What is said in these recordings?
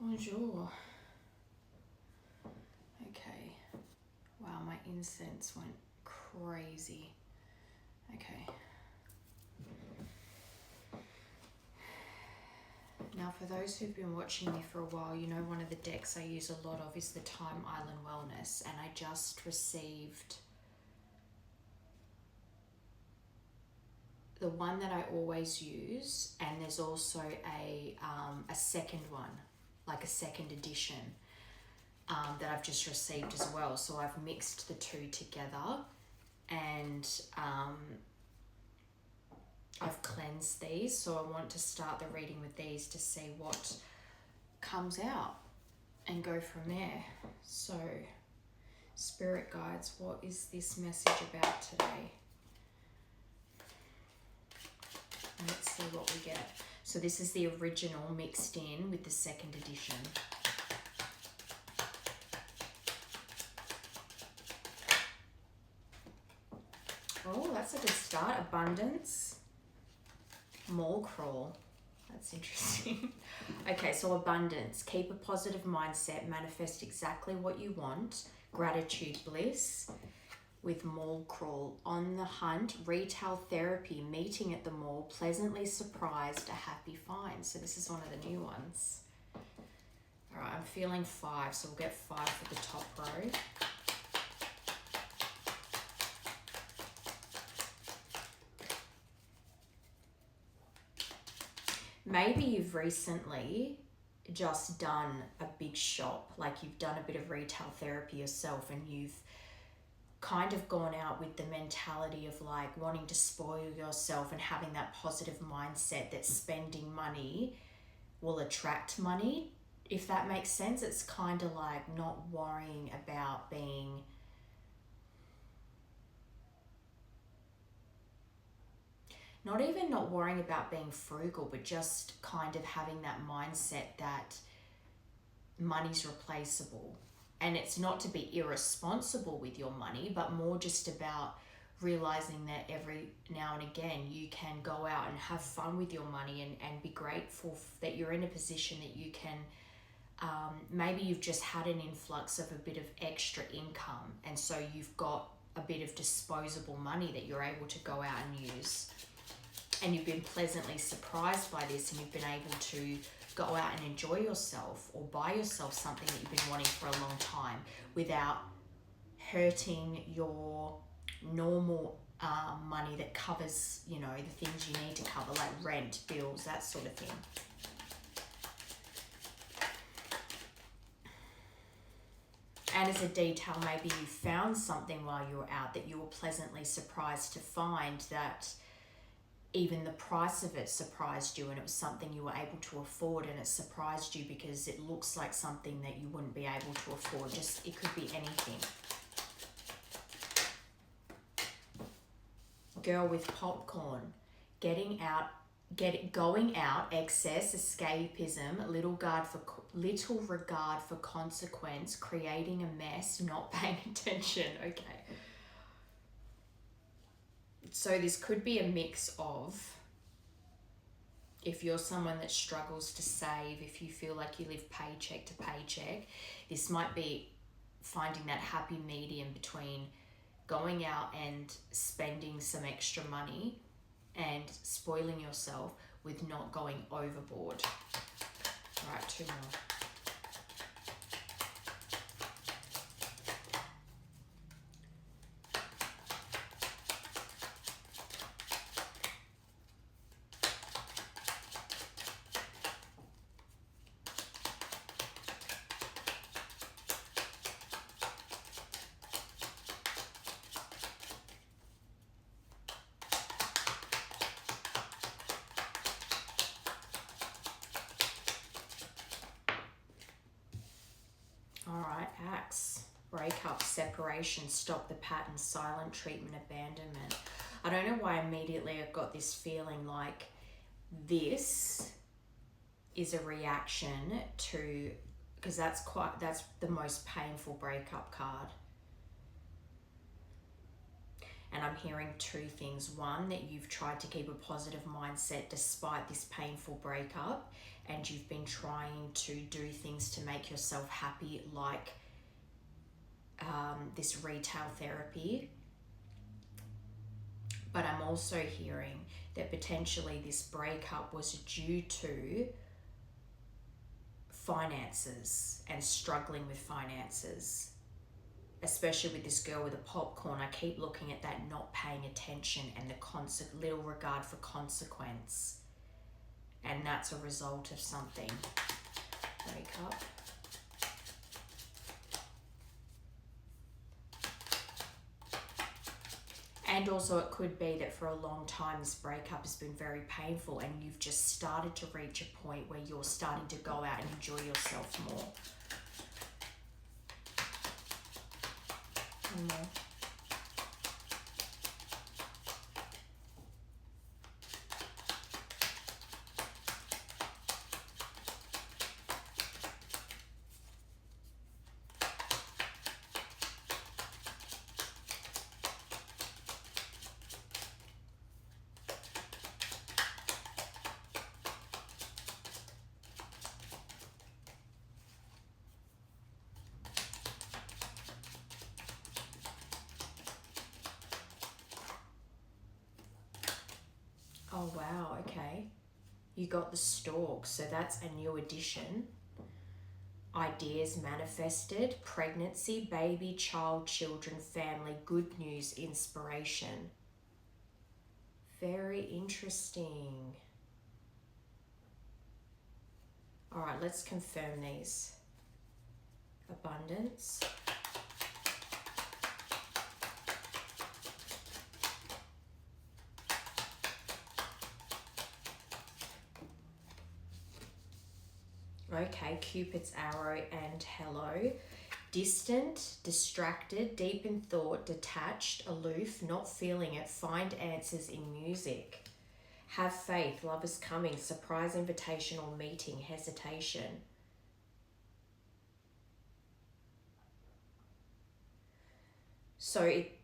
Bonjour. Okay. Wow, my incense went crazy. Okay. Now, for those who've been watching me for a while, you know one of the decks I use a lot of is the Time Island Wellness, and I just received the one that I always use, and there's also a second one, like a second edition, that I've just received as well. So I've mixed the two together, and I've cleansed these. So I want to start the reading with these to see what comes out and go from there. So, Spirit Guides, what is this message about today? And let's see what we get. So this is the original mixed in with the second edition. Oh, that's a good start. Abundance. Mole crawl. That's interesting. Okay, so abundance. Keep a positive mindset. Manifest exactly what you want. Gratitude, bliss. With mall crawl. On the hunt. Retail therapy. Meeting at the mall. Pleasantly surprised. A happy find. So this is one of the new ones. All right, I'm feeling 5. So we'll get 5 for the top row. Maybe you've recently just done a big shop, like you've done a bit of retail therapy yourself, and you've kind of gone out with the mentality of like wanting to spoil yourself and having that positive mindset that spending money will attract money, if that makes sense. It's kind of like not worrying about being not even not worrying about being frugal, but just kind of having that mindset that money's replaceable. And it's not to be irresponsible with your money, but more just about realizing that every now and again you can go out and have fun with your money, and be grateful that you're in a position that you can, maybe you've just had an influx of a bit of extra income, and so you've got a bit of disposable money that you're able to go out and use. And you've been pleasantly surprised by this, and you've been able to go out and enjoy yourself or buy yourself something that you've been wanting for a long time without hurting your normal money that covers, you know, the things you need to cover, like rent, bills, that sort of thing. And as a detail, maybe you found something while you were out that you were pleasantly surprised to find that even the price of it surprised you, and it was something you were able to afford, and it surprised you because it looks like something that you wouldn't be able to afford. Just, it could be anything. Girl with popcorn. Going out, excess, escapism, little regard for consequence, creating a mess, not paying attention. Okay. So this could be a mix of, if you're someone that struggles to save, if you feel like you live paycheck to paycheck, this might be finding that happy medium between going out and spending some extra money and spoiling yourself with not going overboard. All right, 2 more. Alright, Axe. Breakup, separation, stop the pattern, silent treatment, abandonment. I don't know why immediately I've got this feeling like this is a reaction to, because that's the most painful breakup card. And I'm hearing two things. One, that you've tried to keep a positive mindset despite this painful breakup, and you've been trying to do things to make yourself happy, like this retail therapy. But I'm also hearing that potentially this breakup was due to finances and struggling with finances, especially with this girl with the popcorn. I keep looking at that not paying attention and the little regard for consequence, and that's a result of something. Breakup. And also it could be that for a long time this breakup has been very painful, and you've just started to reach a point where you're starting to go out and enjoy yourself more. And more. Oh wow, okay. You got the Stork, so that's a new addition. Ideas manifested, pregnancy, baby, child, children, family, good news, inspiration. Very interesting. All right, let's confirm these. Abundance. Okay, Cupid's arrow and hello. Distant, distracted, deep in thought, detached, aloof, not feeling it, find answers in music. Have faith, love is coming, surprise invitation or meeting, hesitation. So it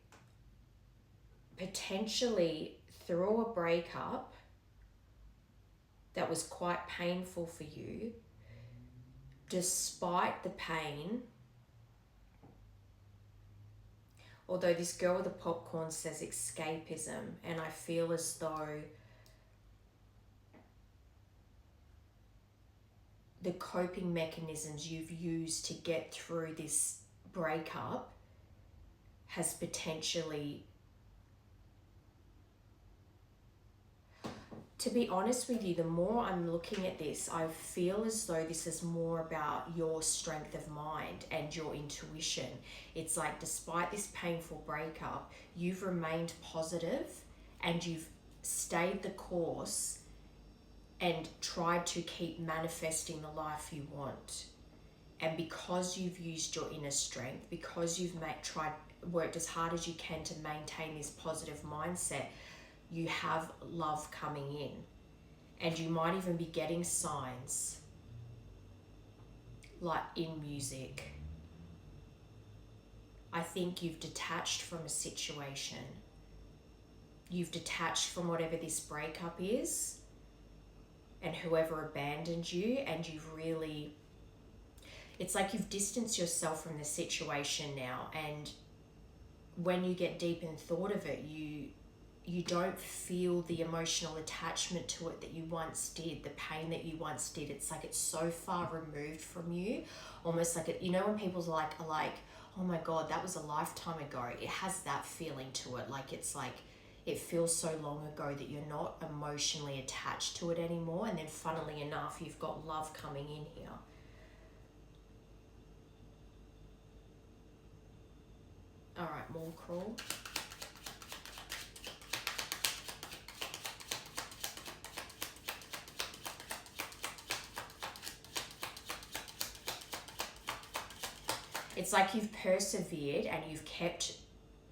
potentially through a breakup that was quite painful for you, despite the pain, although this girl with the popcorn says escapism, and I feel as though the coping mechanisms you've used to get through this breakup has potentially, to be honest with you, the more I'm looking at this, I feel as though this is more about your strength of mind and your intuition. It's like, despite this painful breakup, you've remained positive and you've stayed the course and tried to keep manifesting the life you want. And because you've used your inner strength, because you've worked as hard as you can to maintain this positive mindset, you have love coming in, and you might even be getting signs like in music. I think you've detached from a situation. You've detached from whatever this breakup is and whoever abandoned you, and you've really, it's like you've distanced yourself from the situation now, and when you get deep in thought of it, you don't feel the emotional attachment to it that you once did, the pain that you once did. It's like it's so far removed from you, almost like it, you know, when people's are like, oh my God, that was a lifetime ago. It has that feeling to it. Like it's like, it feels so long ago that you're not emotionally attached to it anymore. And then funnily enough, you've got love coming in here. All right, more crawl. It's like you've persevered and you've kept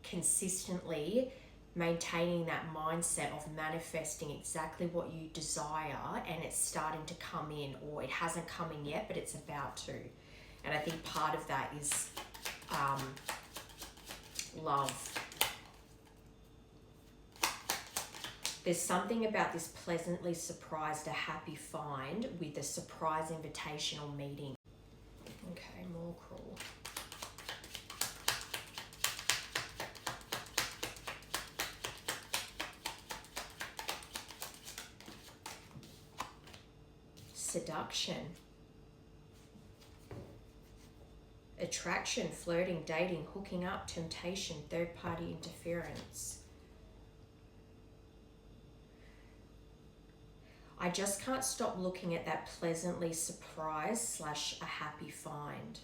consistently maintaining that mindset of manifesting exactly what you desire, and it's starting to come in, or it hasn't come in yet, but it's about to. And I think part of that is love. There's something about this pleasantly surprised, a happy find with a surprise invitation or meeting. Okay, more cruel. Seduction. Attraction, flirting, dating, hooking up, temptation, third-party interference. I just can't stop looking at that pleasantly surprised / a happy find.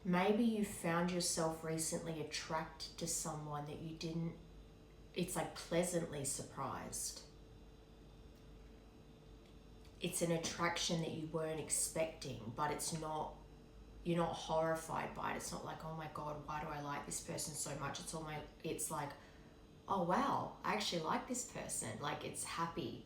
Maybe you found yourself recently attracted to someone that you didn't, it's like pleasantly surprised. It's an attraction that you weren't expecting, but it's not, you're not horrified by it. It's not like, oh my God, why do I like this person so much? It's like, oh wow, I actually like this person. Like, it's happy.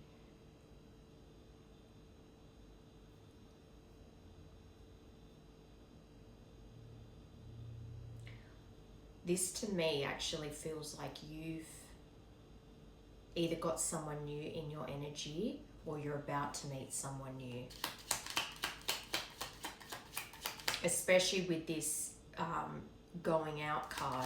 This to me actually feels like you've either got someone new in your energy or you're about to meet someone new. Especially with this going out card.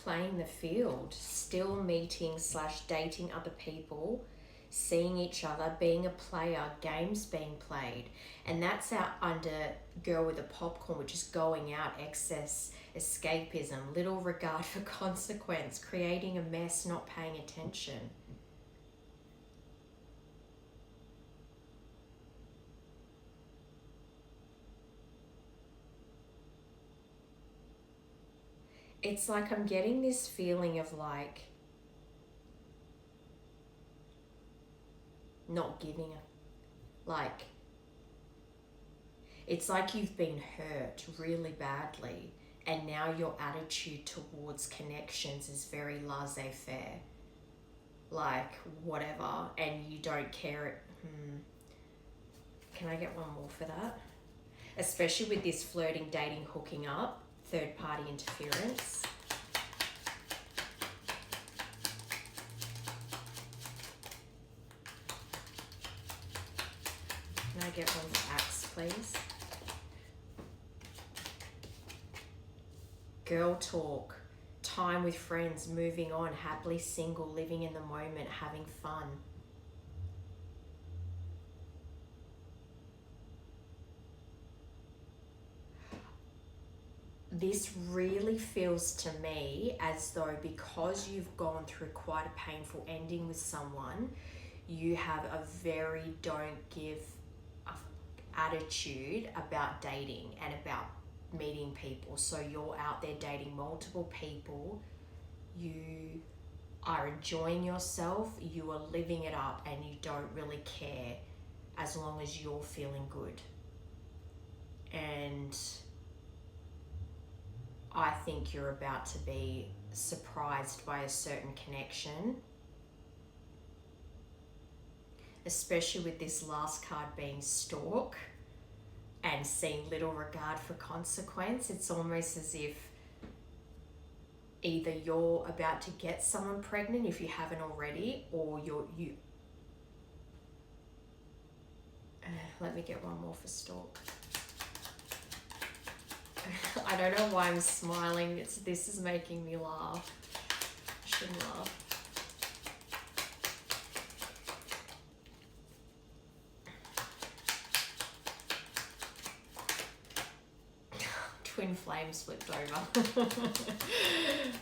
Playing the field, still meeting / dating other people, seeing each other, being a player, games being played. And that's out under Girl with the Popcorn, which is going out, excess, escapism, little regard for consequence, creating a mess, not paying attention. It's like I'm getting this feeling of like not giving a, like, it's like you've been hurt really badly and now your attitude towards connections is very laissez-faire, like whatever, and you don't care. Can I get one more for that? Especially with this flirting, dating, hooking up, third-party interference. Can I get one for Axe, please? Girl talk, time with friends, moving on, happily single, living in the moment, having fun. This really feels to me as though because you've gone through quite a painful ending with someone, you have a very don't give a attitude about dating and about meeting people. So you're out there dating multiple people, you are enjoying yourself, you are living it up, and you don't really care as long as you're feeling good. And I think you're about to be surprised by a certain connection, especially with this last card being stalk and seeing little regard for consequence. It's almost as if either you're about to get someone pregnant if you haven't already, or you let me get one more for stalk. I don't know why I'm smiling. This is making me laugh. I shouldn't laugh. Twin flames flipped over.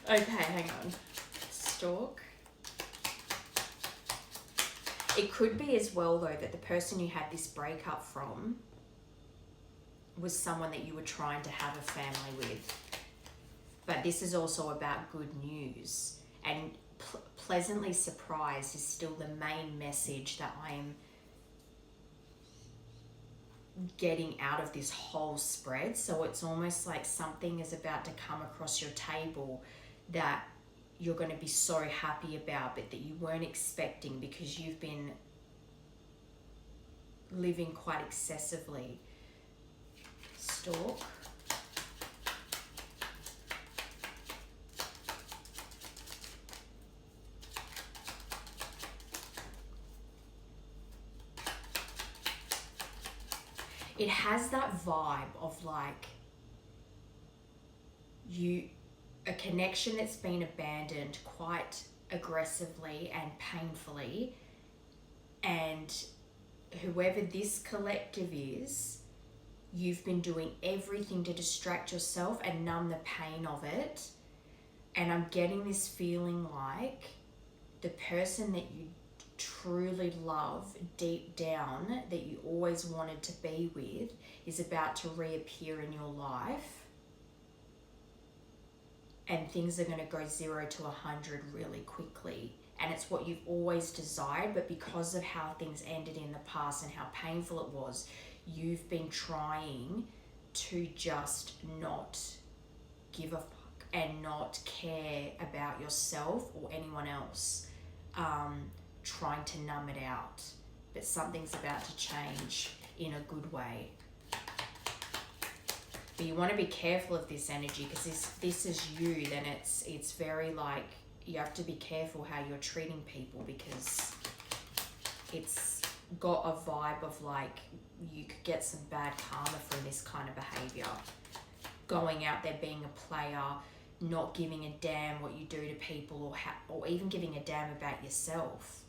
Okay, hang on. Stalk. It could be as well, though, that the person you had this breakup from was someone that you were trying to have a family with. But this is also about good news. And pleasantly surprised is still the main message that I'm getting out of this whole spread. So it's almost like something is about to come across your table that you're going to be so happy about, but that you weren't expecting because you've been living quite excessively. Stork. It has that vibe of like a connection that's been abandoned quite aggressively and painfully, and whoever this collective is, you've been doing everything to distract yourself and numb the pain of it. And I'm getting this feeling like the person that you truly love deep down, that you always wanted to be with, is about to reappear in your life, and things are going to go 0 to 100 really quickly. And it's what you've always desired, but because of how things ended in the past and how painful it was, you've been trying to just not give a fuck and not care about yourself or anyone else, trying to numb it out. But something's about to change in a good way. But you want to be careful of this energy, because this is you, then it's very like, you have to be careful how you're treating people, because it's got a vibe of like you could get some bad karma from this kind of behavior. Going out there being a player, not giving a damn what you do to people, or even giving a damn about yourself,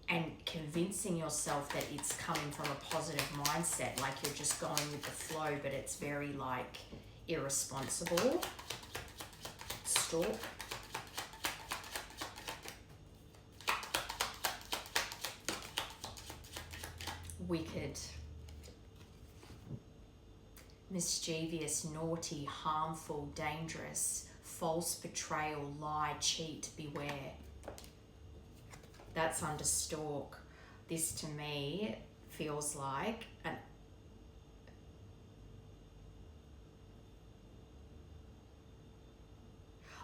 and convincing yourself that it's coming from a positive mindset, like you're just going with the flow, but it's very like irresponsible. Stork. Wicked. Mischievous, naughty, harmful, dangerous, false betrayal, lie, cheat, beware. That's under Stork. This to me feels like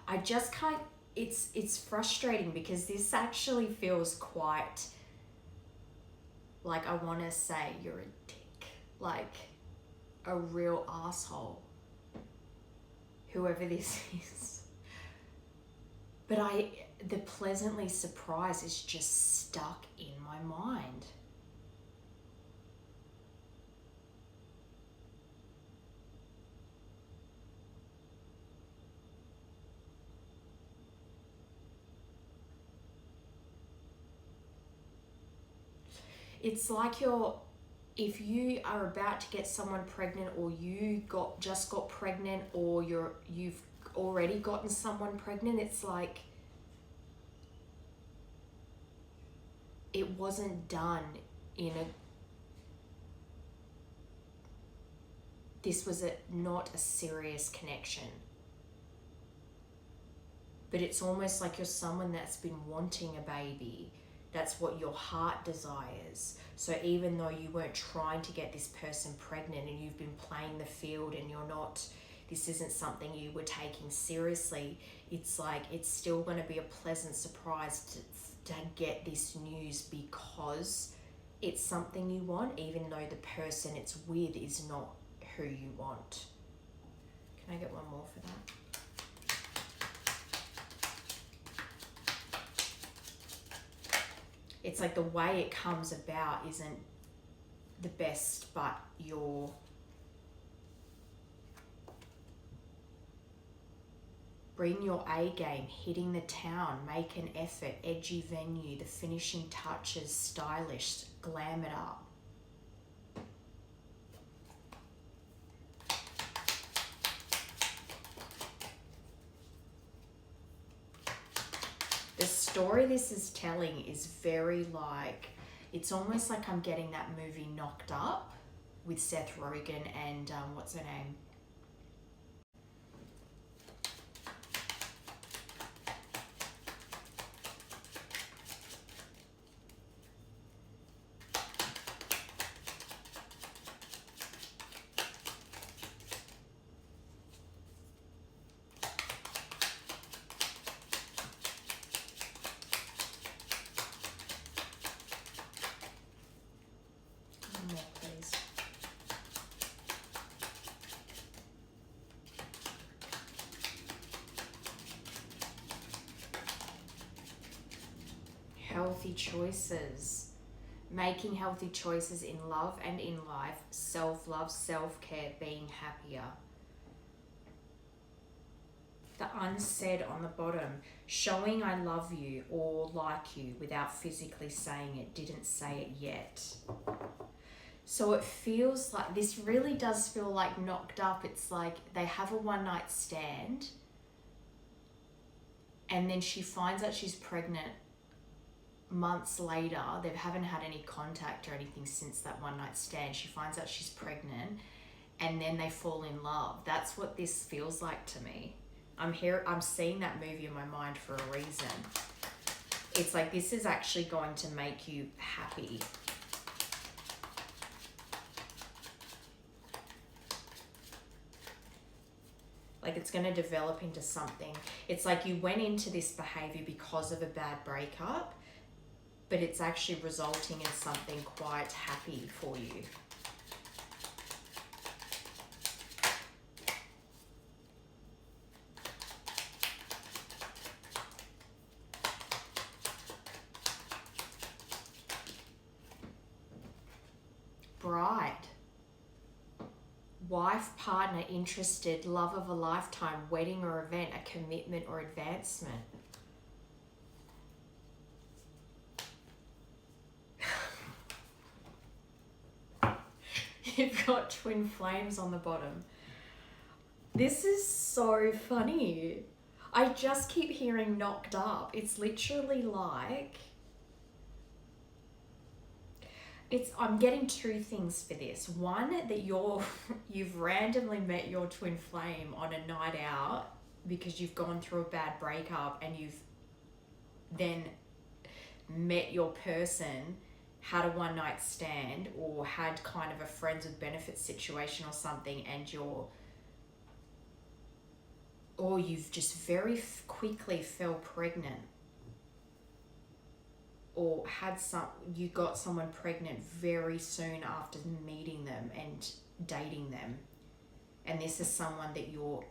I just can't, it's frustrating, because this actually feels quite like, I want to say you're a dick, like a real asshole, whoever this is. But the pleasantly surprised is just stuck in my mind. It's like if you are about to get someone pregnant, or you just got pregnant, or you've already gotten someone pregnant, it's like it wasn't done this was not a serious connection. But it's almost like you're someone that's been wanting a baby. That's what your heart desires. So even though you weren't trying to get this person pregnant, and you've been playing the field, and this isn't something you were taking seriously, it's like it's still going to be a pleasant surprise to get this news, because it's something you want, even though the person it's with is not who you want. Can I get one more for that? It's like the way it comes about isn't the best, but bring your A game, hitting the town, make an effort, edgy venue, the finishing touches, stylish, glam it up. This story this is telling is very like, it's almost like I'm getting that movie Knocked Up with Seth Rogen and what's her name? More, please. Healthy choices. Making healthy choices in love and in life. Self-love, self-care, being happier. The unsaid on the bottom. Showing I love you or like you without physically saying it. Didn't say it yet. So it feels like, this really does feel like Knocked Up. It's like they have a one night stand and then she finds out she's pregnant months later. They haven't had any contact or anything since that one night stand. She finds out she's pregnant and then they fall in love. That's what this feels like to me. I'm seeing that movie in my mind for a reason. It's like, this is actually going to make you happy. Like, it's going to develop into something. It's like you went into this behavior because of a bad breakup, but it's actually resulting in something quite happy for you. Bride. Wife, partner, interested, love of a lifetime, wedding or event, a commitment or advancement. You've got twin flames on the bottom. This is so funny. I just keep hearing Knocked Up. It's literally like, I'm getting two things for this. One, that you've randomly met your twin flame on a night out because you've gone through a bad breakup and you've then met your person, had a one night stand or had kind of a friends with benefits situation or something, and you've just very quickly fell pregnant, or you got someone pregnant very soon after meeting them and dating them, and this is someone that you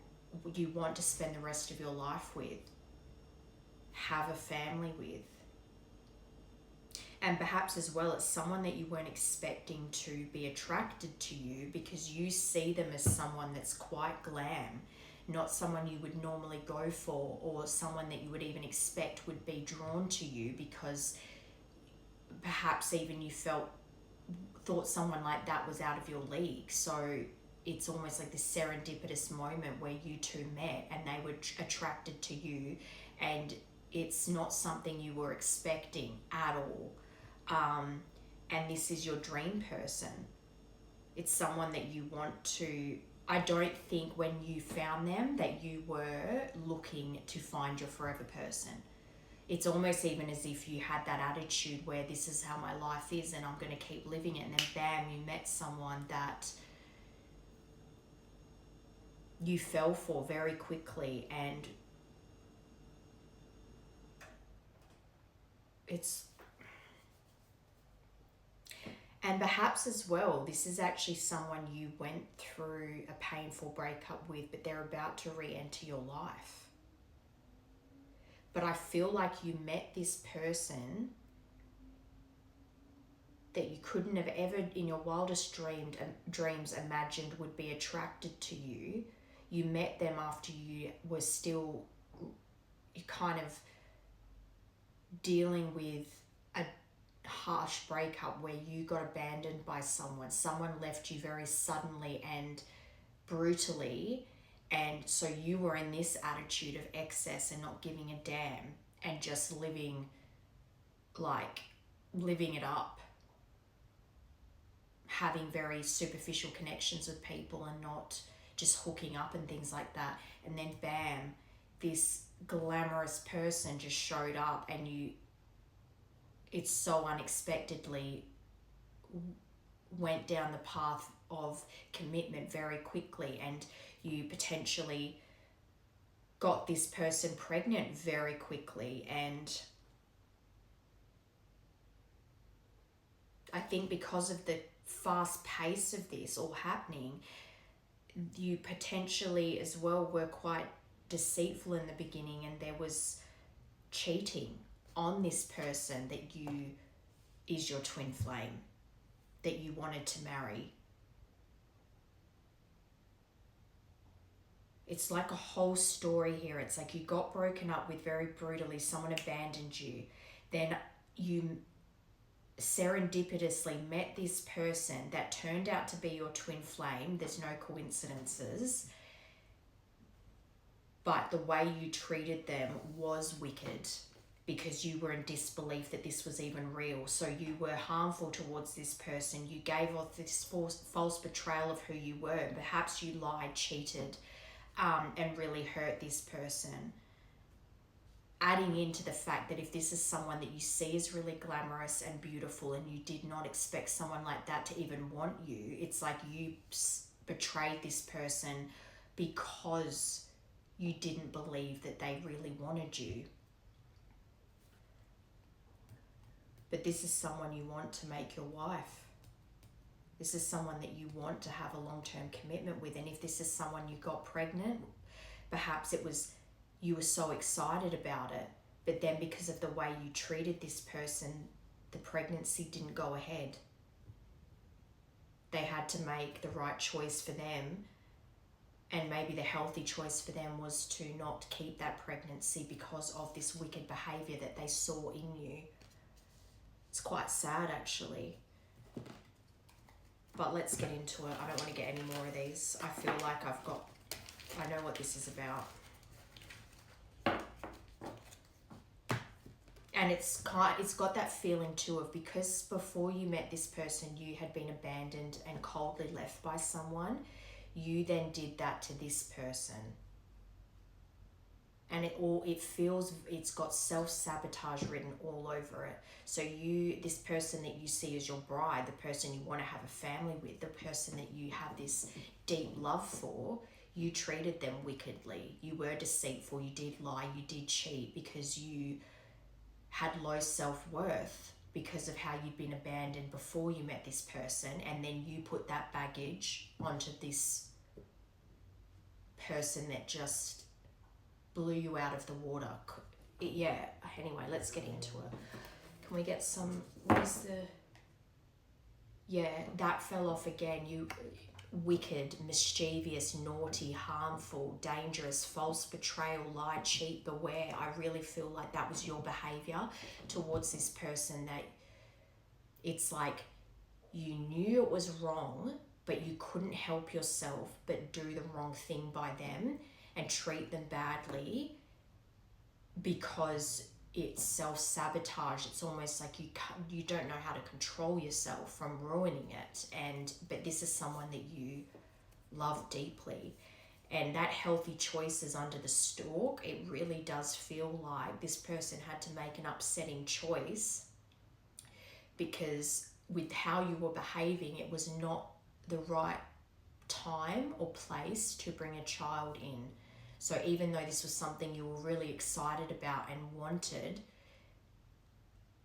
want to spend the rest of your life with, have a family with. And perhaps as well, it's someone that you weren't expecting to be attracted to you because you see them as someone that's quite glam, not someone you would normally go for, or someone that you would even expect would be drawn to you, because perhaps even you thought someone like that was out of your league. So it's almost like this serendipitous moment where you two met and they were attracted to you, and it's not something you were expecting at all. And this is your dream person. It's someone that you want to, I don't think when you found them that you were looking to find your forever person. It's almost even as if you had that attitude where this is how my life is and I'm going to keep living it. And then bam, you met someone that you fell for very quickly, and and perhaps as well, this is actually someone you went through a painful breakup with, but they're about to re-enter your life. But I feel like you met this person that you couldn't have ever in your wildest dreams imagined would be attracted to you. You met them after you were still kind of dealing with a harsh breakup where you got abandoned by someone left you very suddenly and brutally, and so you were in this attitude of excess and not giving a damn, and just living it up, having very superficial connections with people and not just hooking up and things like that. And then bam, this glamorous person just showed up, and it's so unexpectedly went down the path of commitment very quickly, and you potentially got this person pregnant very quickly. And I think because of the fast pace of this all happening, you potentially as well were quite deceitful in the beginning, and there was cheating on this person that is your twin flame, that you wanted to marry. It's like a whole story here. It's like you got broken up with very brutally, someone abandoned you, then you serendipitously met this person that turned out to be your twin flame. There's no coincidences. But the way you treated them was wicked, because you were in disbelief that this was even real. So you were harmful towards this person. You gave off this false betrayal of who you were. Perhaps you lied, cheated, and really hurt this person. Adding into the fact that if this is someone that you see as really glamorous and beautiful, and you did not expect someone like that to even want you, it's like you betrayed this person because you didn't believe that they really wanted you. But this is someone you want to make your wife. This is someone that you want to have a long-term commitment with. And if this is someone you got pregnant, perhaps it was you were so excited about it, but then because of the way you treated this person, the pregnancy didn't go ahead. They had to make the right choice for them, and maybe the healthy choice for them was to not keep that pregnancy because of this wicked behavior that they saw in you. It's quite sad, actually. But let's get into it. I don't want to get any more of these. I feel like I know what this is about. And it's got that feeling too of, because before you met this person, you had been abandoned and coldly left by someone. You then did that to this person. And it's got self-sabotage written all over it. So this person that you see as your bride, the person you want to have a family with, the person that you have this deep love for, you treated them wickedly. You were deceitful, you did lie, you did cheat, because you had low self-worth because of how you'd been abandoned before you met this person. And then you put that baggage onto this person that just blew you out of the water. Anyway, let's get into it. Can we get some, that fell off again. You wicked, mischievous, naughty, harmful, dangerous, false betrayal, lie, cheat, beware. I really feel like that was your behavior towards this person, that it's like you knew it was wrong, but you couldn't help yourself but do the wrong thing by them and treat them badly because it's self-sabotage. It's almost like you don't know how to control yourself from ruining it. But this is someone that you love deeply. And that healthy choices under the stalk, it really does feel like this person had to make an upsetting choice, because with how you were behaving, it was not the right time or place to bring a child in. So even though this was something you were really excited about and wanted,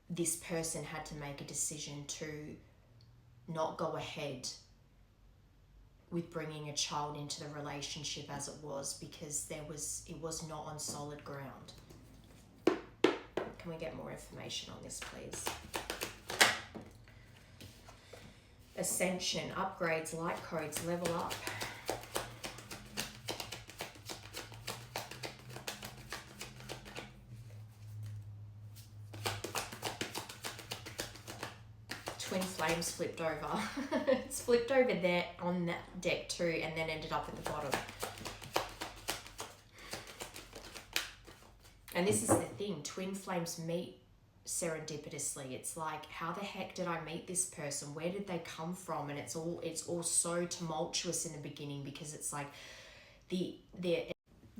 this person had to make a decision to not go ahead with bringing a child into the relationship as it was, because it was not on solid ground. Can we get more information on this, please? Ascension, upgrades, light codes, level up. Twin flames flipped over. It's flipped over there on that deck too, and then ended up at the bottom. And this is the thing, twin flames meet serendipitously. It's like, how the heck did I meet this person? Where did they come from? And it's all so tumultuous in the beginning, because it's like the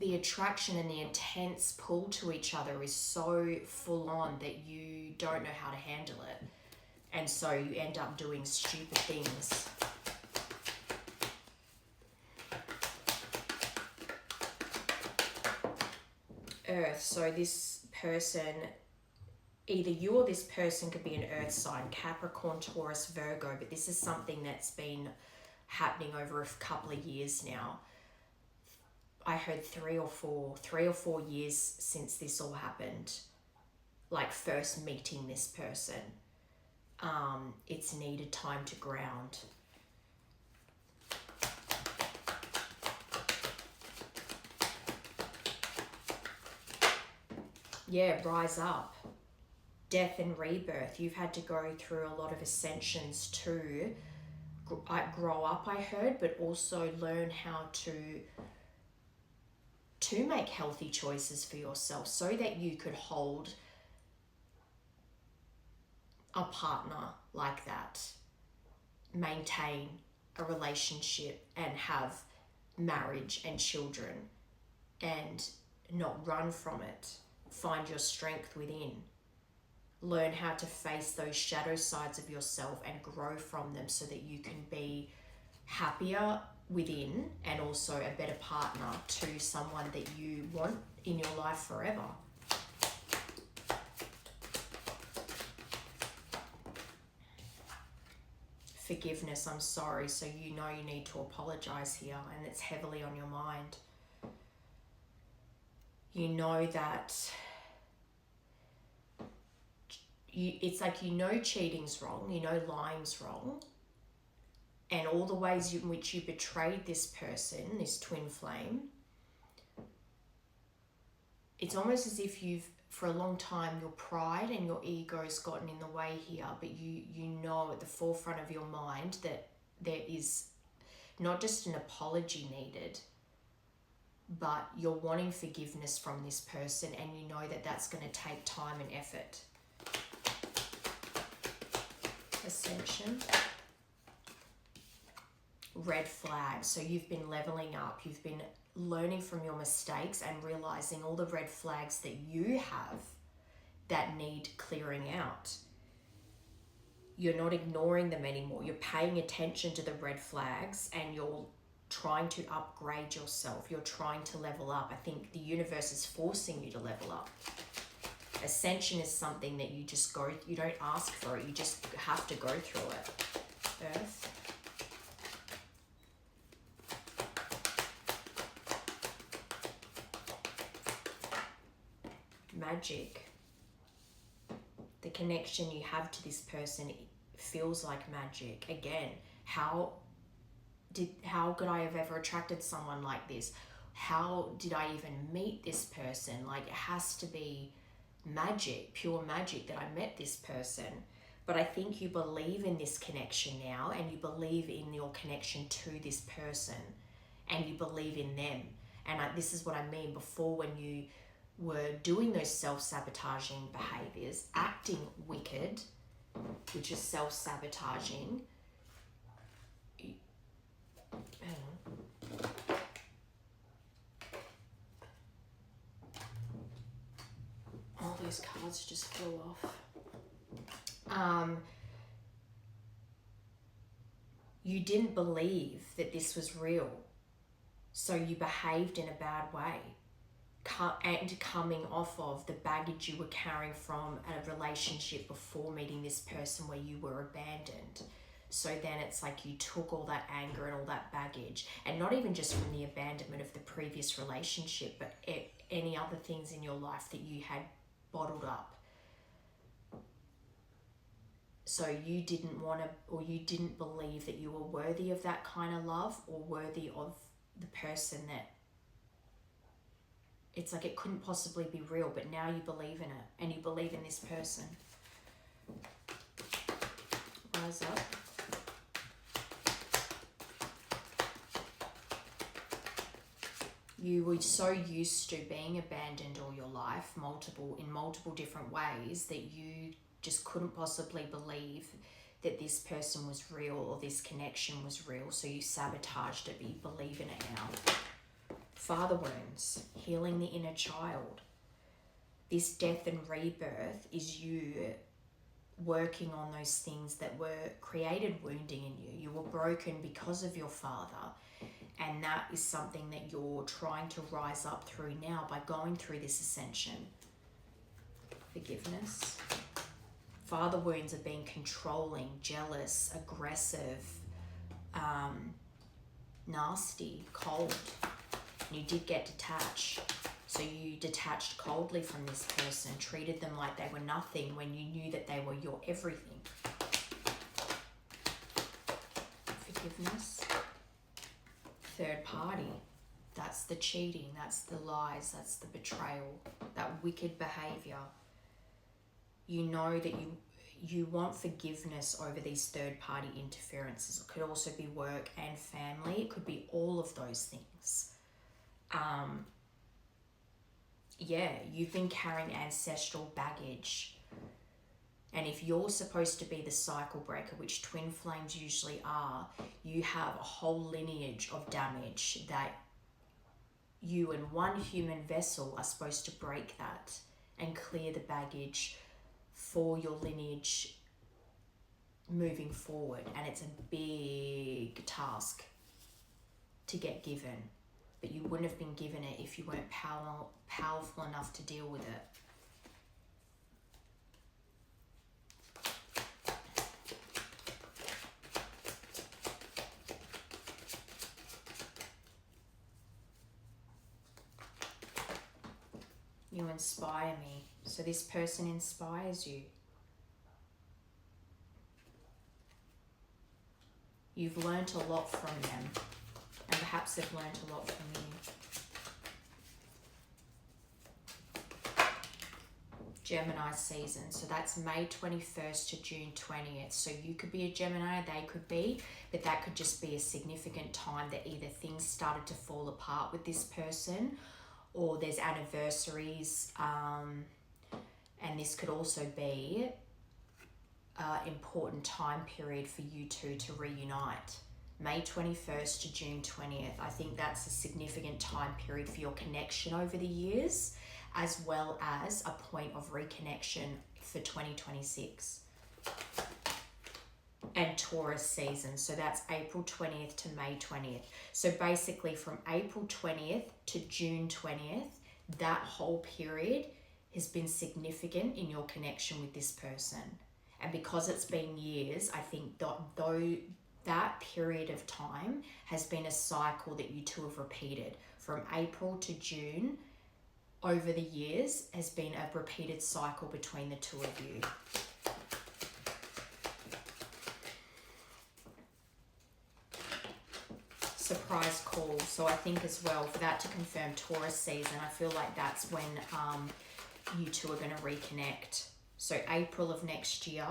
attraction and the intense pull to each other is so full on that you don't know how to handle it. And so you end up doing stupid things. Earth. So this person, either you or this person could be an earth sign, Capricorn, Taurus, Virgo, but this is something that's been happening over a couple of years now. I heard 3 or 4 years since this all happened, like first meeting this person. It's needed time to ground. Yeah, rise up. Death and rebirth. You've had to go through a lot of ascensions to grow up, I heard, but also learn how to make healthy choices for yourself so that you could hold a partner like that, maintain a relationship and have marriage and children and not run from it. Find your strength within. Learn how to face those shadow sides of yourself and grow from them so that you can be happier within and also a better partner to someone that you want in your life forever. Forgiveness, I'm sorry, so you know you need to apologize here, and it's heavily on your mind. You know that it's like, you know cheating's wrong, you know lying's wrong, and all the ways in which you betrayed this person, this twin flame. It's almost as if you've, for a long time, your pride and your ego's gotten in the way here, but you know at the forefront of your mind that there is not just an apology needed, but you're wanting forgiveness from this person, and you know that that's going to take time and effort. Ascension. Red flag. So you've been leveling up. You've been learning from your mistakes and realizing all the red flags that you have that need clearing out. You're not ignoring them anymore. You're paying attention to the red flags and you're trying to upgrade yourself. You're trying to level up. I think the universe is forcing you to level up. Ascension is something that you just go, you don't ask for it, you just have to go through it. Earth. Magic. The connection you have to this person feels like magic. Again, how could I have ever attracted someone like this? How did I even meet this person? Like, it has to be magic, pure magic, that I met this person. But I think you believe in this connection now, and you believe in your connection to this person, and you believe in them. And this is what I mean before, when you were doing those self-sabotaging behaviors, acting wicked, which is self-sabotaging. Hang on. All these cards just flew off. You didn't believe that this was real, so you behaved in a bad way. And coming off of the baggage you were carrying from a relationship before meeting this person where you were abandoned. So then it's like you took all that anger and all that baggage, and not even just from the abandonment of the previous relationship, but any other things in your life that you had bottled up. So you didn't want to, or you didn't believe that you were worthy of that kind of love, or worthy of the person that, it's like it couldn't possibly be real, but now you believe in it, and you believe in this person. Rise up. You were so used to being abandoned all your life, in multiple different ways, that you just couldn't possibly believe that this person was real or this connection was real. So you sabotaged it, but you believe in it now. Father wounds, healing the inner child. This death and rebirth is you working on those things that were created wounding in you. You were broken because of your father. And that is something that you're trying to rise up through now by going through this ascension. Forgiveness. Father wounds are being controlling, jealous, aggressive, nasty, cold. You did get detached. So you detached coldly from this person, treated them like they were nothing when you knew that they were your everything. Forgiveness. Third party. That's the cheating, that's the lies, that's the betrayal, that wicked behavior. You know that you want forgiveness over these third party interferences. It could also be work and family. It could be all of those things. You've been carrying ancestral baggage. And if you're supposed to be the cycle breaker, which twin flames usually are, you have a whole lineage of damage that you and one human vessel are supposed to break that and clear the baggage for your lineage moving forward. And it's a big task to get given, but you wouldn't have been given it if you weren't powerful enough to deal with it. You inspire me. So this person inspires you. You've learnt a lot from them, and perhaps they've learnt a lot from you. Gemini season. So that's May 21st to June 20th. So you could be a Gemini, they could be, but that could just be a significant time that either things started to fall apart with this person, or there's anniversaries, and this could also be an important time period for you two to reunite. May 21st to June 20th. I think that's a significant time period for your connection over the years, as well as a point of reconnection for 2026. And Taurus season. So that's April 20th to May 20th. So basically from April 20th to June 20th, that whole period has been significant in your connection with this person. And because it's been years, I think that period of time has been a cycle that you two have repeated. From April to June, over the years, has been a repeated cycle between the two of you. Surprise call. So I think as well, for that to confirm Taurus season, I feel like that's when you two are going to reconnect. So April of next year,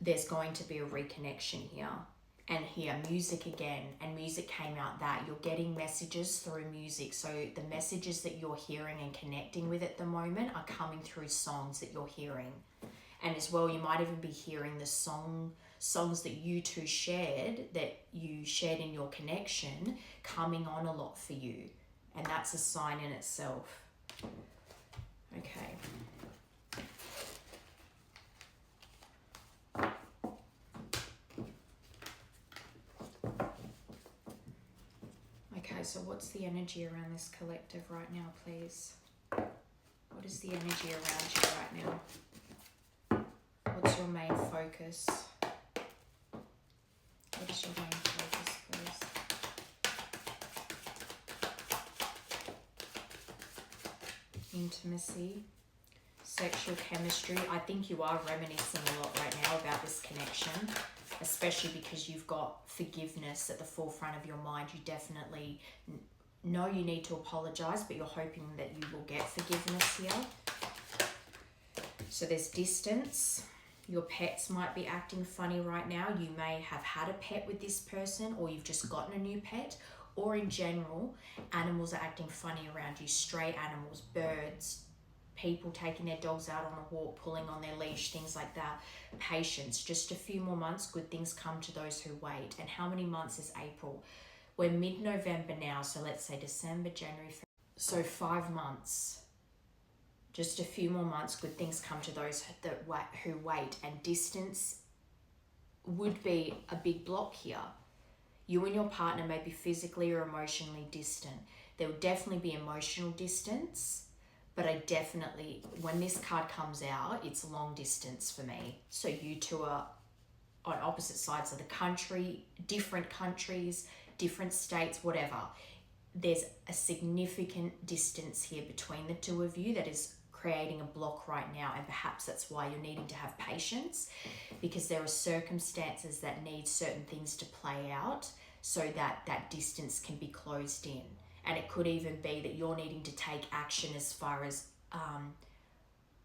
there's going to be a reconnection here. And here, music again, and music came out that you're getting messages through music. So the messages that you're hearing and connecting with at the moment are coming through songs that you're hearing. And as well, you might even be hearing the songs that you two shared, that you shared in your connection, coming on a lot for you. And that's a sign in itself. Okay. Okay, so what's the energy around this collective right now, please? What is the energy around you right now? What's your main focus? What is your main focus, please? Intimacy, sexual chemistry. I think you are reminiscing a lot right now about this connection, especially because you've got forgiveness at the forefront of your mind. You definitely know you need to apologize, but you're hoping that you will get forgiveness here. So there's distance. Your pets might be acting funny right now. You may have had a pet with this person, or you've just gotten a new pet, or in general, animals are acting funny around you, stray animals, birds, people taking their dogs out on a walk, pulling on their leash, things like that. Patience, just a few more months, good things come to those who wait. And how many months is April? We're mid-November now, so let's say December, January, February. So 5 months. Just a few more months, good things come to those who wait. And distance would be a big block here. You and your partner may be physically or emotionally distant. There will definitely be emotional distance, but when this card comes out, it's long distance for me. So you two are on opposite sides of the country, different countries, different states, whatever. There's a significant distance here between the two of you that is creating a block right now, and perhaps that's why you're needing to have patience, because there are circumstances that need certain things to play out so that that distance can be closed in. And it could even be that you're needing to take action as far as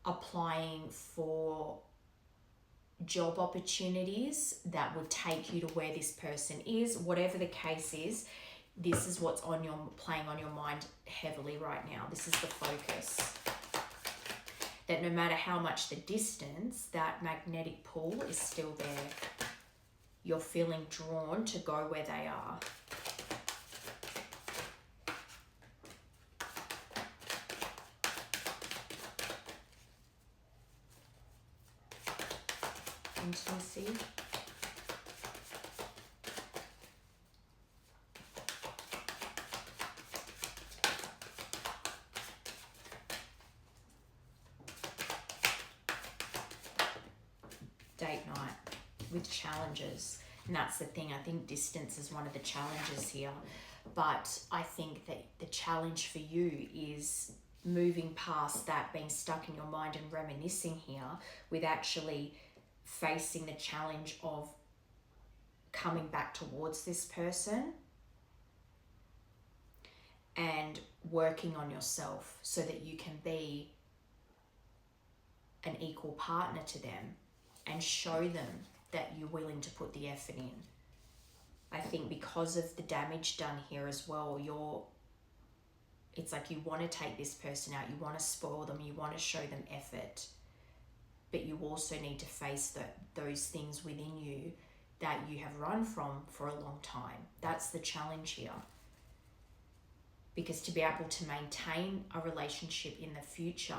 applying for job opportunities that would take you to where this person is. Whatever the case is, this is what's playing on your mind heavily right now. This is the focus. That no matter how much the distance, that magnetic pull is still there. You're feeling drawn to go where they are. Intimacy. Date night with challenges. And that's the thing. I think distance is one of the challenges here. But I think that the challenge for you is moving past that, being stuck in your mind and reminiscing here, with actually facing the challenge of coming back towards this person and working on yourself so that you can be an equal partner to them and show them that you're willing to put the effort in. I think because of the damage done here as well, it's like you want to take this person out, you want to spoil them, you want to show them effort, but you also need to face those things within you that you have run from for a long time. That's the challenge here. Because to be able to maintain a relationship in the future,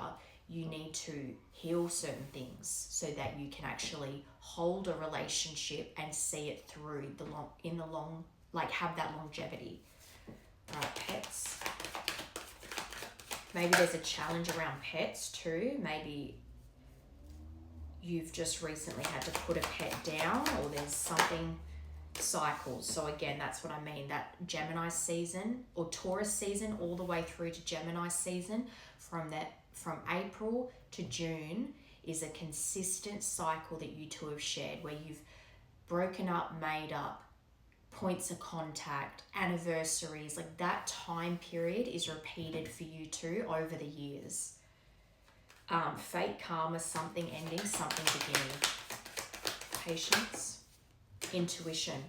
you need to heal certain things so that you can actually hold a relationship and see it through have that longevity. All right, pets. Maybe there's a challenge around pets too. Maybe you've just recently had to put a pet down, or there's something cycles. So again, that's what I mean, that Gemini season or Taurus season all the way through to Gemini season, from April to June is a consistent cycle that you two have shared, where you've broken up, made up, points of contact, anniversaries, like that time period is repeated for you two over the years. Fate, karma, something ending, something beginning. Patience, intuition.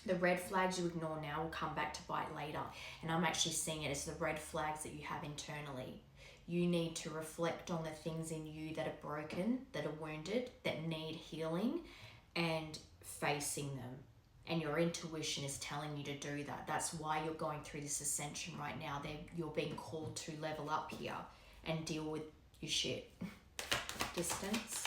The red flags you ignore now will come back to bite later. And I'm actually seeing it as the red flags that you have internally. You need to reflect on the things in you that are broken, that are wounded, that need healing, and facing them. And your intuition is telling you to do that. That's why you're going through this ascension right now. You're being called to level up here and deal with your shit. Distance.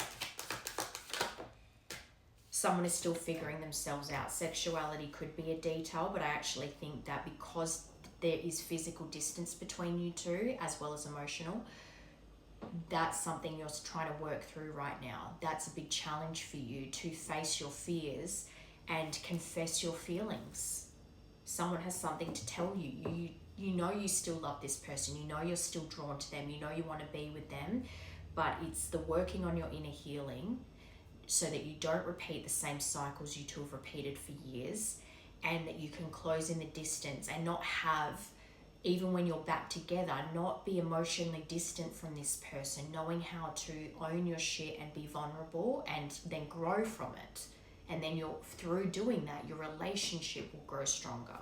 Someone is still figuring themselves out. Sexuality could be a detail, but I actually think that because there is physical distance between you two, as well as emotional, that's something you're trying to work through right now. That's a big challenge for you, to face your fears and confess your feelings. Someone has something to tell you. You know you still love this person. You know you're still drawn to them. You know you want to be with them. But it's the working on your inner healing so that you don't repeat the same cycles you two have repeated for years, and that you can close in the distance and not have, even when you're back together, not be emotionally distant from this person, knowing how to own your shit and be vulnerable and then grow from it. And then through doing that, your relationship will grow stronger.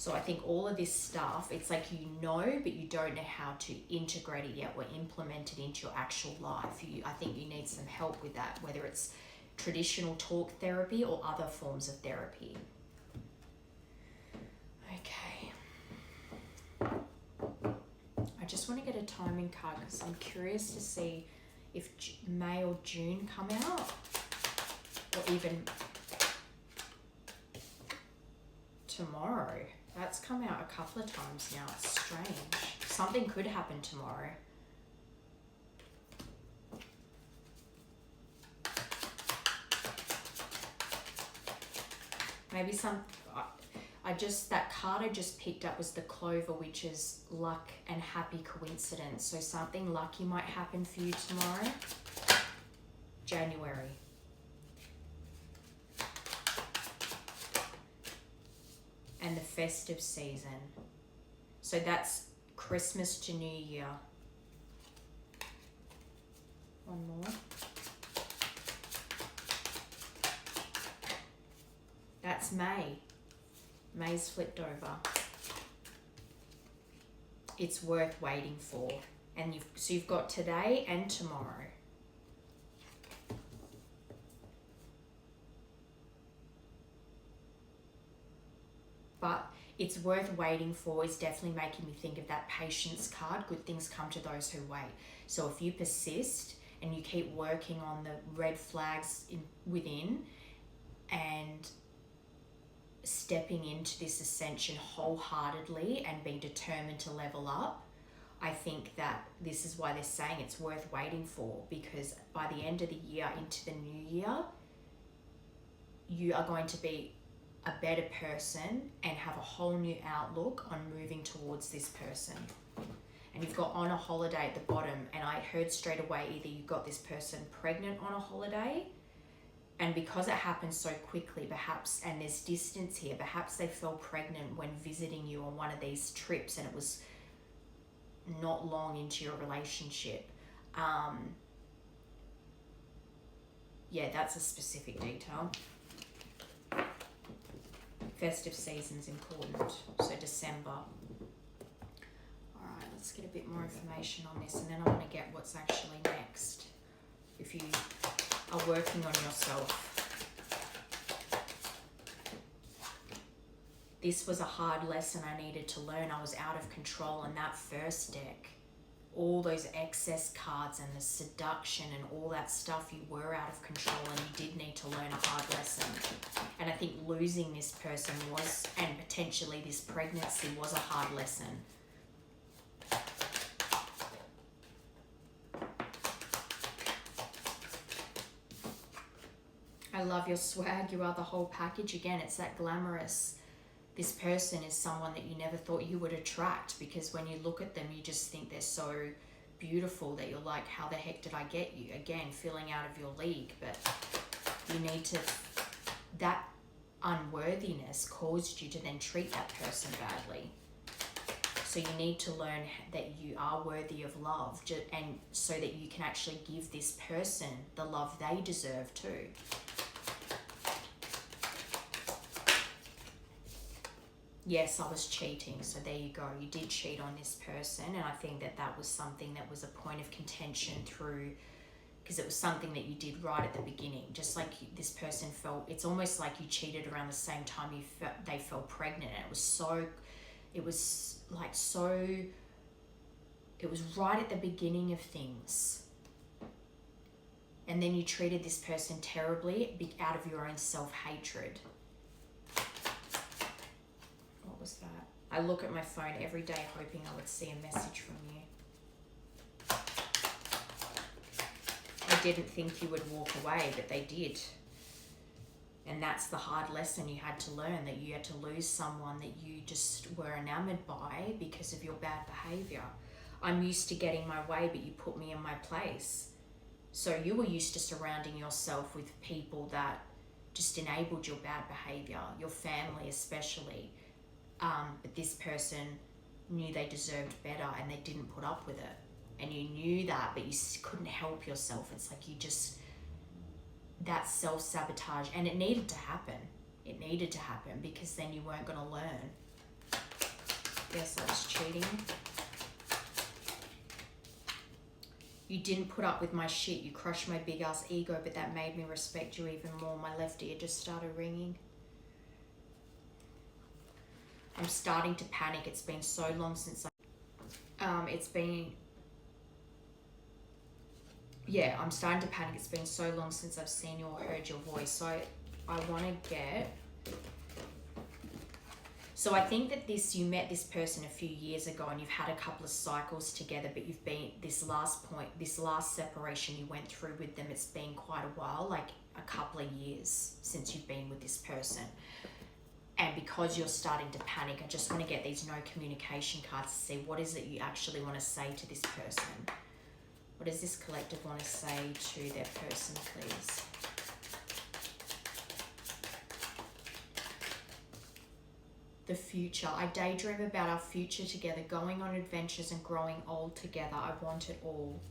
So I think all of this stuff, it's like you know, but you don't know how to integrate it yet or implement it into your actual life. I think you need some help with that, whether it's traditional talk therapy or other forms of therapy. Okay. I just want to get a timing card because I'm curious to see if May or June come out, or even tomorrow. That's come out a couple of times now. It's strange. Something could happen tomorrow. Maybe that card I just picked up was the Clover, which is luck and happy coincidence. So something lucky might happen for you tomorrow. January. And the festive season. So that's Christmas to New Year. One more. That's May. May's flipped over. It's worth waiting for. And you've got today and tomorrow. But it's worth waiting for is definitely making me think of that patience card. Good things come to those who wait. So if you persist and you keep working on the red flags within and stepping into this ascension wholeheartedly and being determined to level up, I think that this is why they're saying it's worth waiting for, because by the end of the year into the new year, you are going to be a better person and have a whole new outlook on moving towards this person. And you've got on a holiday at the bottom, and I heard straight away either you got this person pregnant on a holiday, and because it happens so quickly, perhaps, and there's distance here, perhaps they fell pregnant when visiting you on one of these trips and it was not long into your relationship. Yeah, that's a specific detail. Festive season's important, so December. All right, let's get a bit more information on this, and then I want to get what's actually next. If you are working on yourself. This was a hard lesson I needed to learn. I was out of control, and that first deck, all those excess cards and the seduction and all that stuff, you were out of control and you did need to learn a hard lesson. And I think losing this person was, and potentially this pregnancy was a hard lesson. I love your swag. You are the whole package. Again, it's that glamorous. This person is someone that you never thought you would attract, because when you look at them, you just think they're so beautiful that you're like, how the heck did I get you? Again, feeling out of your league. But you need to, that unworthiness caused you to then treat that person badly. So you need to learn that you are worthy of love, and so that you can actually give this person the love they deserve too. Yes, I was cheating. So there you go. You did cheat on this person. And I think that that was something that was a point of contention through, because it was something that you did right at the beginning. Just like this person felt, it's almost like you cheated around the same time they fell pregnant. And it was right at the beginning of things. And then you treated this person terribly out of your own self-hatred. What was that? I look at my phone every day hoping I would see a message from you. I didn't think you would walk away, but they did. And that's the hard lesson you had to learn, that you had to lose someone that you just were enamored by because of your bad behavior. I'm used to getting my way, but you put me in my place. So you were used to surrounding yourself with people that just enabled your bad behavior, your family especially. But this person knew they deserved better and they didn't put up with it. And you knew that, but you couldn't help yourself. It's like you just, that self-sabotage, and it needed to happen. It needed to happen because then you weren't going to learn. Yes, I was cheating. You didn't put up with my shit. You crushed my big ass ego, but that made me respect you even more. My left ear just started ringing. I'm starting to panic. It's been so long since I'm starting to panic. It's been so long since I've seen you or heard your voice. So I want to get... So I think that you met this person a few years ago and you've had a couple of cycles together, but you've been, this last separation you went through with them, it's been quite a while, like a couple of years since you've been with this person. And because you're starting to panic, I just want to get these no communication cards to see what is it you actually want to say to this person. What does this collective want to say to their person, please? The future. I daydream about our future together, going on adventures and growing old together. I want it all.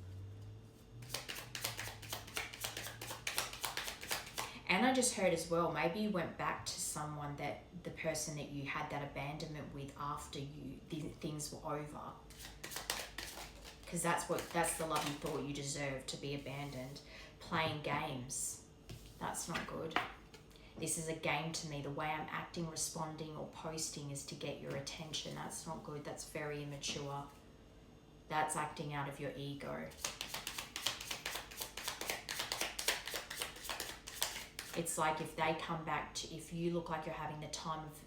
And I just heard as well, maybe you went back to someone, that the person that you had that abandonment with after things were over. Because that's the love you thought you deserved, to be abandoned. Playing games. That's not good. This is a game to me. The way I'm acting, responding, or posting is to get your attention. That's not good. That's very immature. That's acting out of your ego. It's like if they come back to, if you look like you're having the time of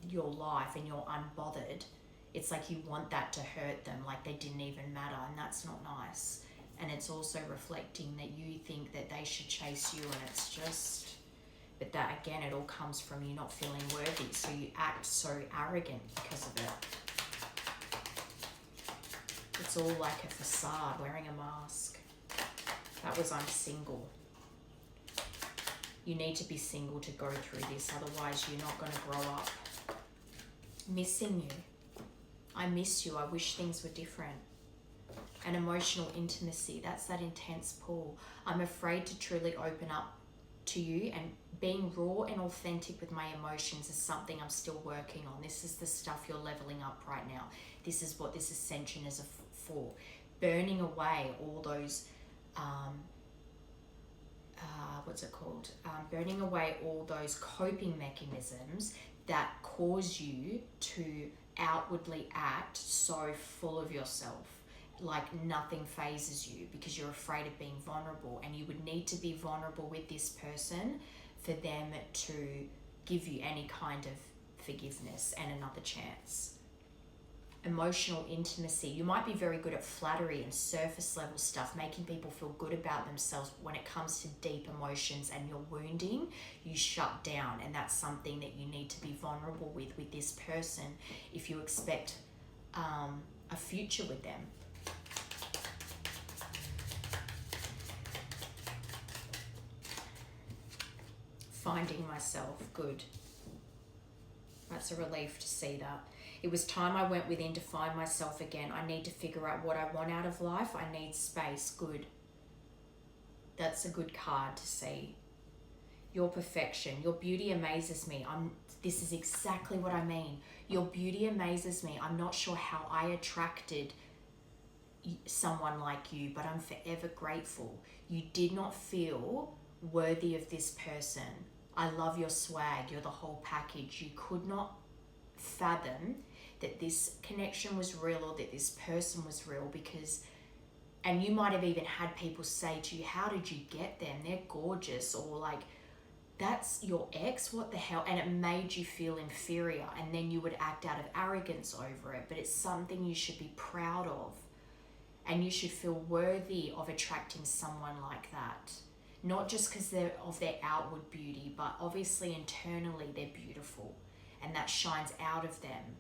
your life and you're unbothered, it's like you want that to hurt them, like they didn't even matter, and that's not nice. And it's also reflecting that you think that they should chase you, and it's just... But that, again, it all comes from you not feeling worthy. So you act so arrogant because of it. It's all like a facade, wearing a mask. That was I'm single. You need to be single to go through this. Otherwise, you're not going to grow up. Missing you. I miss you. I wish things were different. An emotional intimacy. That's that intense pull. I'm afraid to truly open up to you, and being raw and authentic with my emotions is something I'm still working on. This is the stuff you're leveling up right now. This is what this ascension is for. Burning away all those, burning away all those coping mechanisms that cause you to outwardly act so full of yourself. Like nothing phases you because you're afraid of being vulnerable, and you would need to be vulnerable with this person for them to give you any kind of forgiveness and another chance. Emotional intimacy. You might be very good at flattery and surface level stuff, making people feel good about themselves, but when it comes to deep emotions and your wounding, you shut down, and that's something that you need to be vulnerable with this person if you expect a future with them. Finding myself. Good. That's a relief to see that. It was time I went within to find myself again. I need to figure out what I want out of life. I need space. Good. That's a good card to see. Your perfection. Your beauty amazes me. This is exactly what I mean. Your beauty amazes me. I'm not sure how I attracted someone like you, but I'm forever grateful. You did not feel worthy of this person. I love your swag. You're the whole package. You could not fathom that this connection was real, or that this person was real, and you might have even had people say to you, how did you get them? They're gorgeous, or like, that's your ex, what the hell? And it made you feel inferior, and then you would act out of arrogance over it. But it's something you should be proud of, and you should feel worthy of attracting someone like that. Not just because they're of their outward beauty, but obviously internally they're beautiful, and that shines out of them.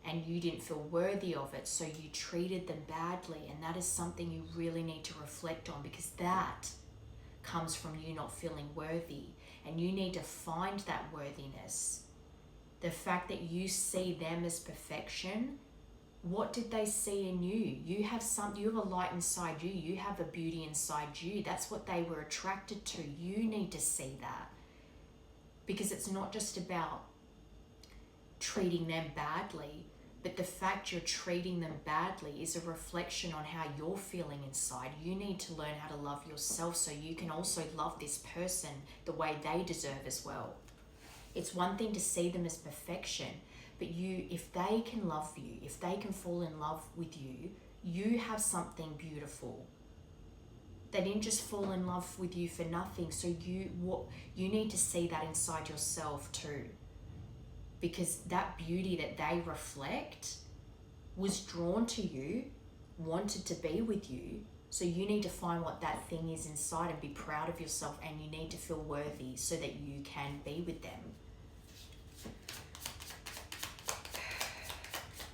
And you didn't feel worthy of it, so you treated them badly. And that is something you really need to reflect on, because that comes from you not feeling worthy. And you need to find that worthiness. The fact that you see them as perfection, what did they see in you? You have a light inside you. You have a beauty inside you. That's what they were attracted to. You need to see that, because it's not just about treating them badly, But the fact you're treating them badly is a reflection on how you're feeling inside. You need to learn how to love yourself so you can also love this person the way they deserve as well. It's one thing to see them as perfection, but if they can love you, if they can fall in love with you, you have something beautiful. They didn't just fall in love with you for nothing. So you need to see that inside yourself too. Because that beauty that they reflect was drawn to you, wanted to be with you. So you need to find what that thing is inside and be proud of yourself, and you need to feel worthy so that you can be with them.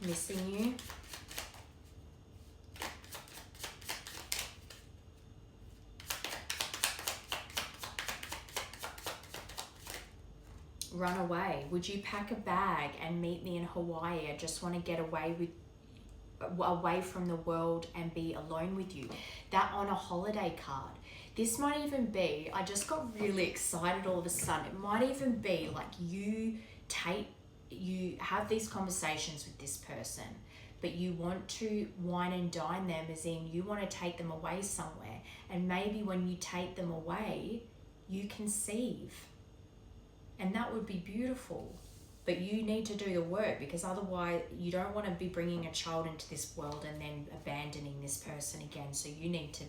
Missing you. Run away. Would you pack a bag and meet me in Hawaii? I just want to get away from the world and be alone with you. That on a holiday card. This might even be, I just got really excited all of a sudden. It might even be like you have these conversations with this person, but you want to wine and dine them, as in you want to take them away somewhere. And maybe when you take them away, you conceive. And that would be beautiful. But you need to do the work, because otherwise you don't want to be bringing a child into this world and then abandoning this person again. So you need to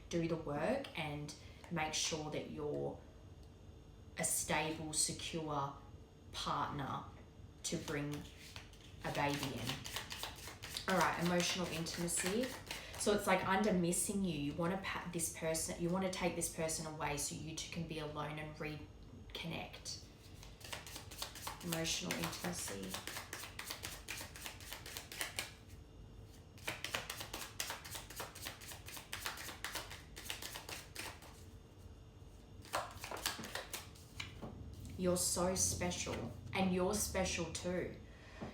do the work and make sure that you're a stable, secure partner to bring a baby in. All right, emotional intimacy. So it's like under missing you, you want to take this person away so you two can be alone and reconnect. Emotional intimacy. You're so special, and you're special too.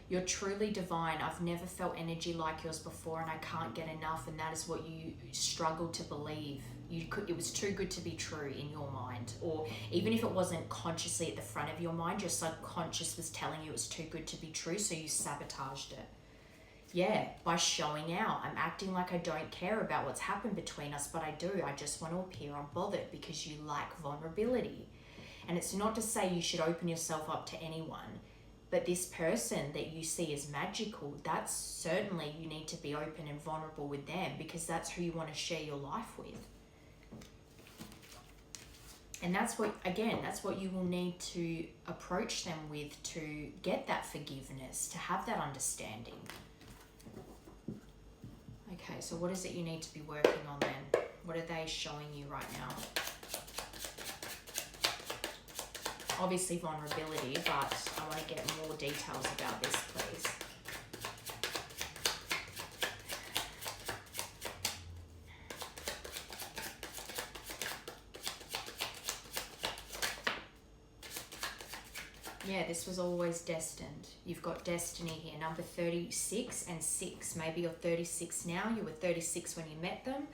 You're truly divine. I've never felt energy like yours before, and I can't get enough, and that is what you struggle to believe. It was too good to be true in your mind, or even if it wasn't consciously at the front of your mind, your subconscious was telling you it was too good to be true, so you sabotaged it. Yeah, by showing out. I'm acting like I don't care about what's happened between us, but I do. I just want to appear unbothered because you lack vulnerability. And it's not to say you should open yourself up to anyone, but this person that you see as magical, that's certainly, you need to be open and vulnerable with them, because that's who you want to share your life with. And that's what you will need to approach them with to get that forgiveness, to have that understanding. Okay, so what is it you need to be working on then? What are they showing you right now? Obviously vulnerability, but I want to get more details about this, please. Yeah, this was always destined. You've got destiny here. Number 36 and 6. Maybe you're 36 now. You were 36 when you met them.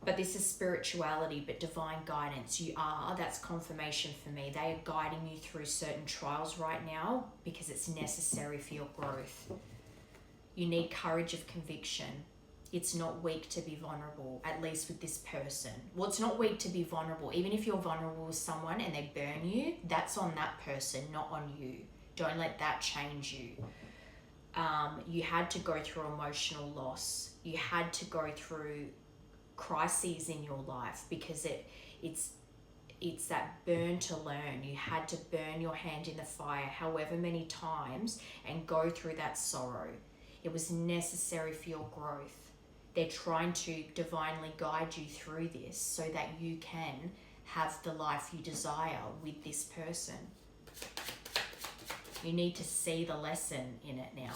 But this is spirituality, but divine guidance. You are. That's confirmation for me. They are guiding you through certain trials right now because it's necessary for your growth. You need courage of conviction. It's not weak to be vulnerable, at least with this person. Well, it's not weak to be vulnerable. Even if you're vulnerable with someone and they burn you, that's on that person, not on you. Don't let that change you. You had to go through emotional loss. You had to go through crises in your life because it's that burn to learn. You had to burn your hand in the fire however many times and go through that sorrow. It was necessary for your growth. They're trying to divinely guide you through this so that you can have the life you desire with this person. You need to see the lesson in it now.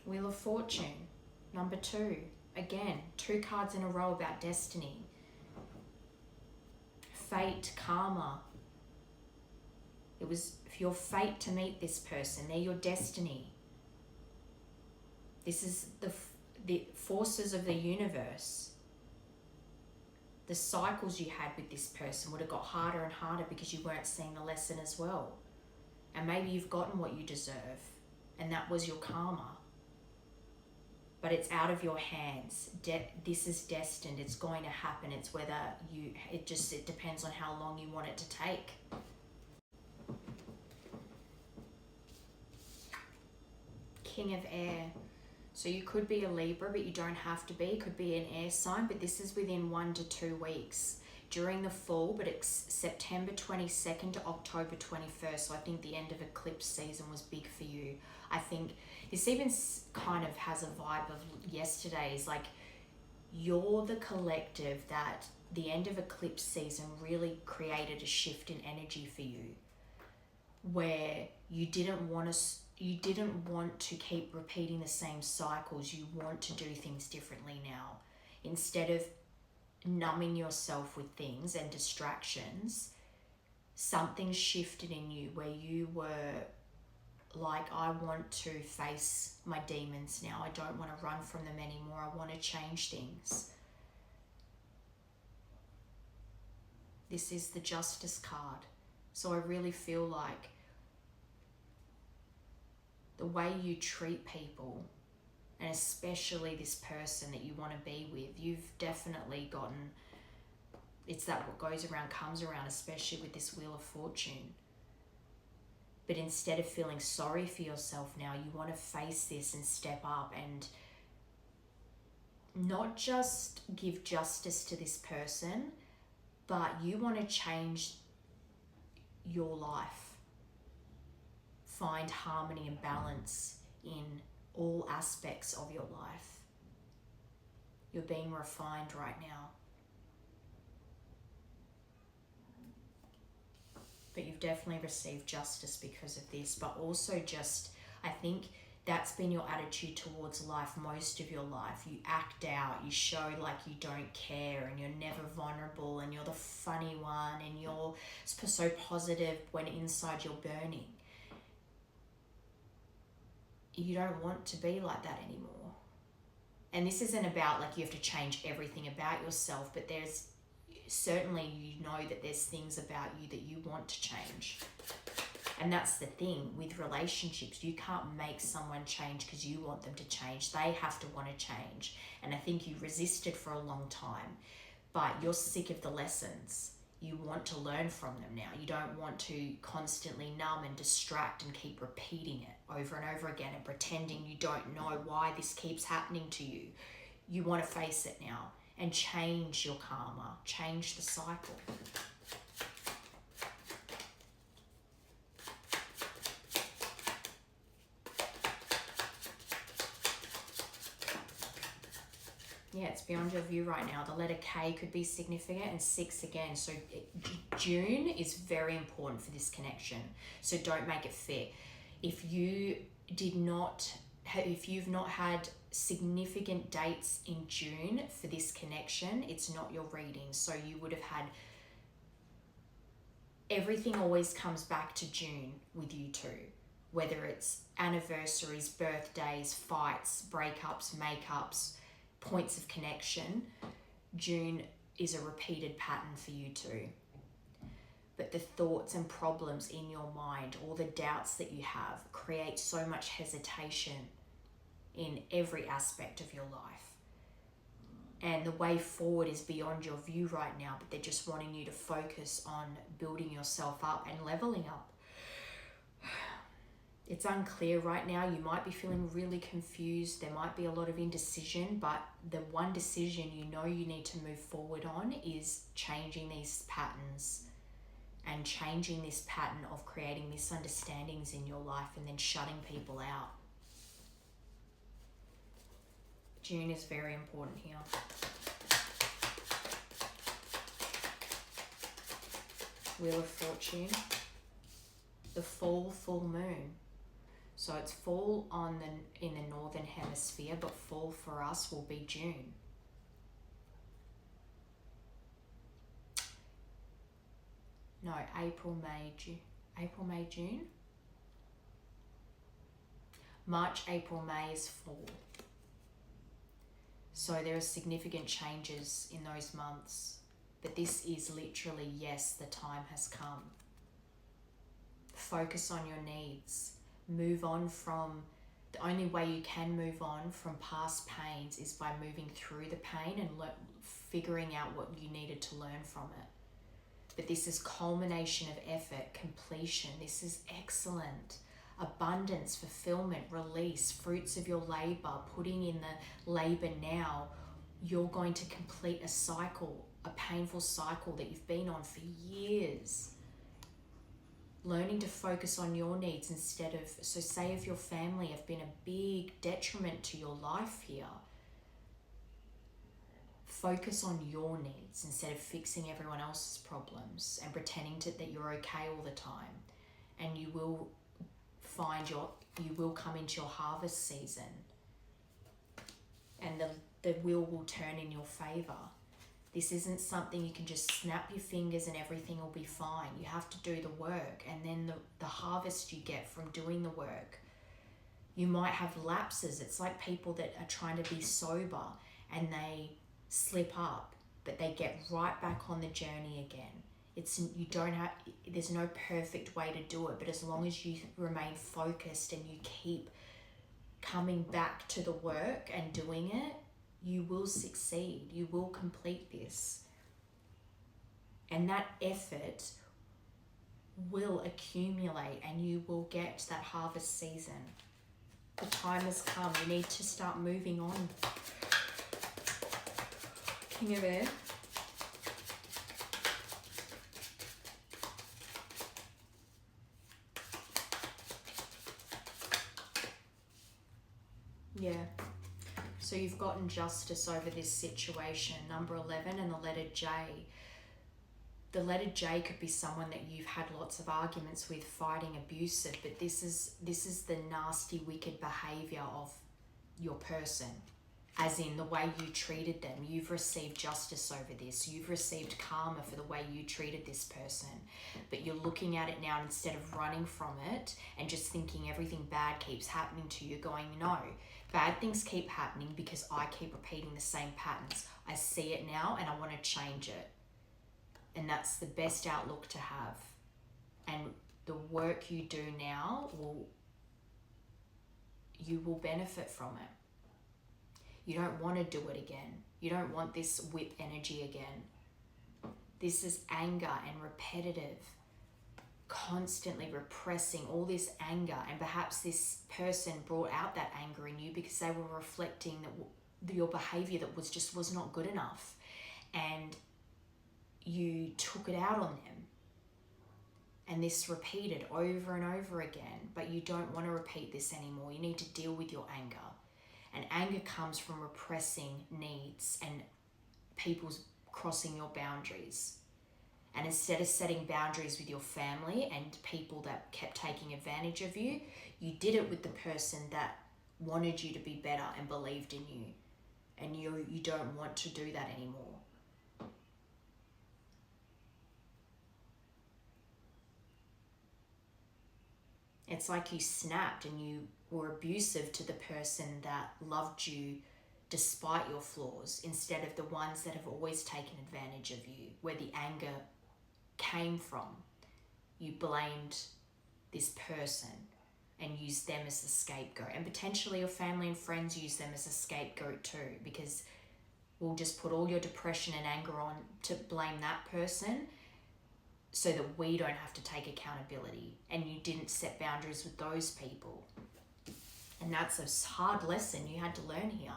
Wheel of Fortune, number 2. Again, 2 cards in a row about destiny. Fate, karma. It was your fate to meet this person. They're your destiny. This is the forces of the universe. the cycles you had with this person would have got harder and harder because you weren't seeing the lesson as well. And maybe you've gotten what you deserve, and that was your karma. But it's out of your hands. This is destined. It's going to happen. It's whether it depends on how long you want it to take. King of Air. So you could be a Libra, but you don't have to be. It could be an air sign, but this is within 1 to 2 weeks. During the fall, but it's September 22nd to October 21st. So I think the end of eclipse season was big for you. I think this even kind of has a vibe of yesterday's, like you're the collective that the end of eclipse season really created a shift in energy for you, where you didn't want to keep repeating the same cycles. You want to do things differently now. Instead of numbing yourself with things and distractions, something shifted in you where you were like, I want to face my demons now. I don't want to run from them anymore. I want to change things. This is the Justice card. So I really feel like the way you treat people, and especially this person that you want to be with, you've definitely gotten, it's that what goes around comes around, especially with this Wheel of Fortune. But instead of feeling sorry for yourself now, you want to face this and step up and not just give justice to this person, but you want to change your life. Find harmony and balance in all aspects of your life. You're being refined right now. But you've definitely received justice because of this, but also just, I think that's been your attitude towards life most of your life. You act out, you show like you don't care, and you're never vulnerable, and you're the funny one, and you're so positive when inside you're burning. You don't want to be like that anymore. And this isn't about like you have to change everything about yourself, but there's certainly, you know that there's things about you that you want to change. And that's the thing with relationships. You can't make someone change because you want them to change. They have to want to change. And I think you resisted for a long time, but you're sick of the lessons. You want to learn from them now. You don't want to constantly numb and distract and keep repeating it over and over again and pretending you don't know why this keeps happening to you. You want to face it now and change your karma, change the cycle. Yeah, it's beyond your view right now. The letter K could be significant, and 6 again. So June is very important for this connection. So don't make it fit. If you've not had significant dates in June for this connection, it's not your reading. So you would have had, everything always comes back to June with you two, whether it's anniversaries, birthdays, fights, breakups, makeups, points of connection. June is a repeated pattern for you two. But the thoughts and problems in your mind, all the doubts that you have, create so much hesitation in every aspect of your life. And the way forward is beyond your view right now, but they're just wanting you to focus on building yourself up and leveling up. It's unclear right now. You might be feeling really confused. There might be a lot of indecision, but the one decision you know you need to move forward on is changing these patterns and changing this pattern of creating misunderstandings in your life and then shutting people out. June is very important here. Wheel of Fortune. The full moon. So it's fall in the northern hemisphere, but fall for us will be June. No, April, May, June. March, April, May is fall. So there are significant changes in those months. But this is literally, yes, the time has come. Focus on your needs. Move on from, the only way you can move on from past pains is by moving through the pain and figuring out what you needed to learn from it. But this is culmination of effort, completion. This is excellent. Abundance, fulfillment, release, fruits of your labor, putting in the labor now. You're going to complete a cycle, a painful cycle that you've been on for years. Learning to focus on your needs instead of, so say if your family have been a big detriment to your life here, focus on your needs instead of fixing everyone else's problems and pretending that you're okay all the time. And you will come into your harvest season, and the wheel will turn in your favor. This isn't something you can just snap your fingers and everything will be fine. You have to do the work, and then the harvest you get from doing the work. You might have lapses. It's like people that are trying to be sober and they slip up, but they get right back on the journey again. There's no perfect way to do it, but as long as you remain focused and you keep coming back to the work and doing it, you will succeed. You will complete this. And that effort will accumulate and you will get that harvest season. The time has come. You need to start moving on. King of Air. Yeah. So you've gotten justice over this situation. Number 11 and the letter J. The letter J could be someone that you've had lots of arguments with, fighting, abusive, but this is the nasty, wicked behavior of your person. As in the way you treated them. You've received justice over this. You've received karma for the way you treated this person. But you're looking at it now, and instead of running from it and just thinking everything bad keeps happening to you, going, no, bad things keep happening because I keep repeating the same patterns. I see it now and I want to change it. And that's the best outlook to have. And the work you do now, you will benefit from it. You don't want to do it again. You don't want this whip energy again. This is anger and repetitive, constantly repressing all this anger. And perhaps this person brought out that anger in you because they were reflecting that your behavior that was not good enough. And you took it out on them. And this repeated over and over again. But you don't want to repeat this anymore. You need to deal with your anger. And anger comes from repressing needs and people's crossing your boundaries. And instead of setting boundaries with your family and people that kept taking advantage of you, you did it with the person that wanted you to be better and believed in you. And you don't want to do that anymore. It's like you snapped and you were abusive to the person that loved you despite your flaws, instead of the ones that have always taken advantage of you, where the anger came from. You blamed this person and used them as the scapegoat. And potentially your family and friends use them as a scapegoat too, because we'll just put all your depression and anger on to blame that person, so that we don't have to take accountability, and you didn't set boundaries with those people. And that's a hard lesson you had to learn here.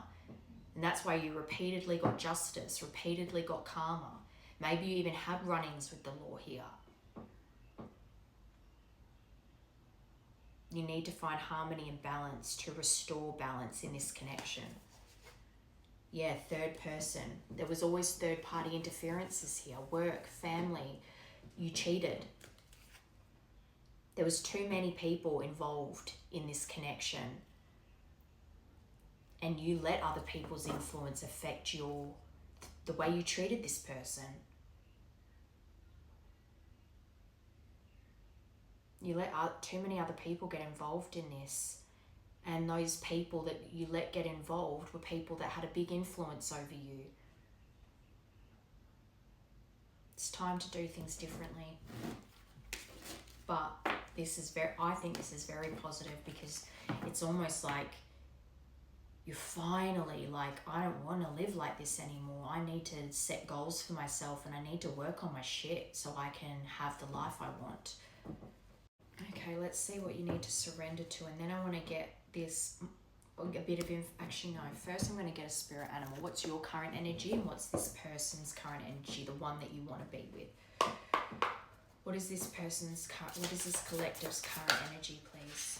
And that's why you repeatedly got justice, repeatedly got karma. Maybe you even had run-ins with the law here. You need to find harmony and balance to restore balance in this connection. Yeah, third person. There was always third-party interferences here. Work, family. You cheated. There was too many people involved in this connection, and you let other people's influence affect the way you treated this person. You let too many other people get involved in this, and those people that you let get involved were people that had a big influence over you. It's time to do things differently. But I think this is very positive, because it's almost like you're finally like, I don't want to live like this anymore. I need to set goals for myself, and I need to work on my shit so I can have the life I want. Okay, let's see what you need to surrender to, and then I want to get this a bit of actually no, first I'm going to get a spirit animal. What's your current energy, and what's this person's current energy, the one that you want to be with? What is this collective's current energy, please?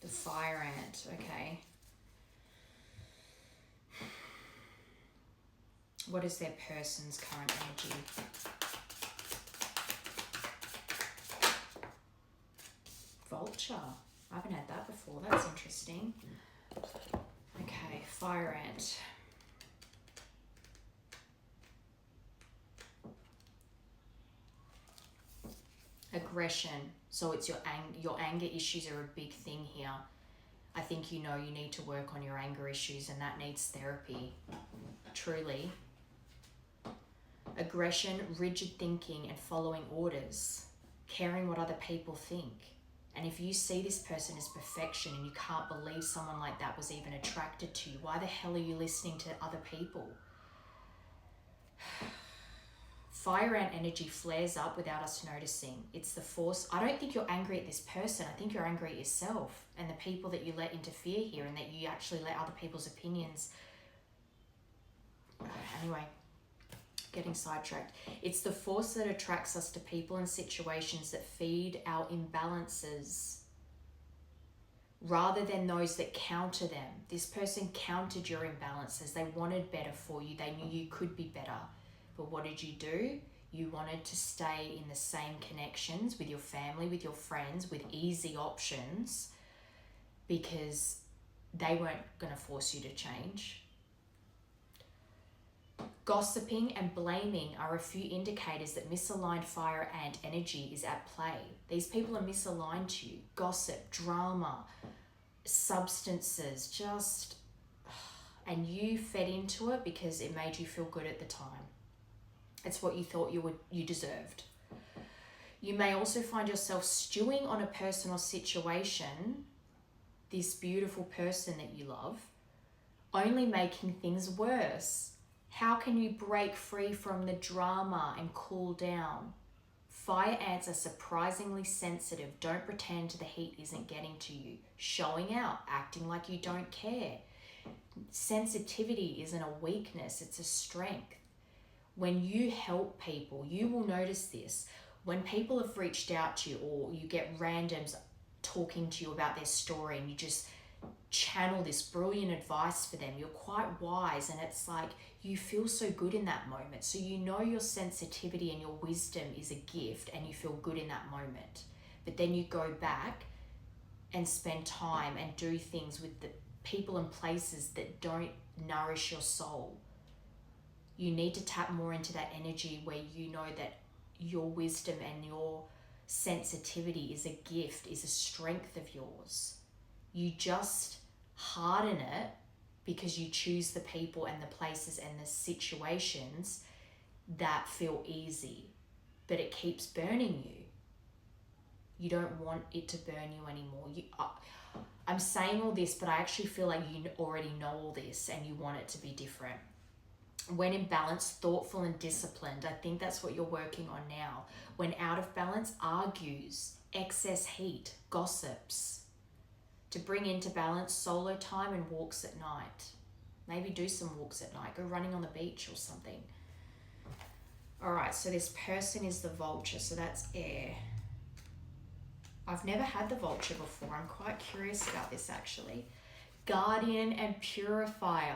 The fire ant, okay. What is their person's current energy? Vulture. I haven't had that before. That's interesting. Okay, fire ant. Aggression. So it's your anger issues are a big thing here. I think you know you need to work on your anger issues, and that needs therapy. Truly. Aggression, rigid thinking, and following orders. Caring what other people think. And if you see this person as perfection and you can't believe someone like that was even attracted to you, why the hell are you listening to other people? Fire ant energy flares up without us noticing. It's the force. I don't think you're angry at this person. I think you're angry at yourself and the people that you let interfere here, and that you actually let other people's opinions. Anyway, getting sidetracked. It's the force that attracts us to people and situations that feed our imbalances, rather than those that counter them. This person countered your imbalances. They wanted better for you. They knew you could be better. But what did you do? You wanted to stay in the same connections with your family, with your friends, with easy options, because they weren't going to force you to change. Gossiping and blaming are a few indicators that misaligned fire ant energy is at play. These people are misaligned to you. Gossip, drama, substances, and you fed into it because it made you feel good at the time. It's what you thought you deserved. You may also find yourself stewing on a person or situation, this beautiful person that you love, only making things worse. How can you break free from the drama and cool down? Fire ants are surprisingly sensitive. Don't pretend the heat isn't getting to you. Showing out, acting like you don't care. Sensitivity isn't a weakness, it's a strength. When you help people, you will notice this. When people have reached out to you, or you get randoms talking to you about their story, and you just channel this brilliant advice for them, you're quite wise, and it's like you feel so good in that moment. So you know your sensitivity and your wisdom is a gift, and you feel good in that moment. But then you go back and spend time and do things with the people and places that don't nourish your soul. You need to tap more into that energy where you know that your wisdom and your sensitivity is a gift, is a strength of yours. You just harden it because you choose the people and the places and the situations that feel easy, but it keeps burning you. You don't want it to burn you anymore. I'm saying all this, but I actually feel like you already know all this and you want it to be different. When in balance, thoughtful and disciplined, I think that's what you're working on now. When out of balance, argues, excess heat, gossips. To bring into balance, solo time and walks at night. Maybe do some walks at night. Go running on the beach or something. All right, so this person is the vulture, so that's air. I've never had the vulture before. I'm quite curious about this actually. Guardian and purifier.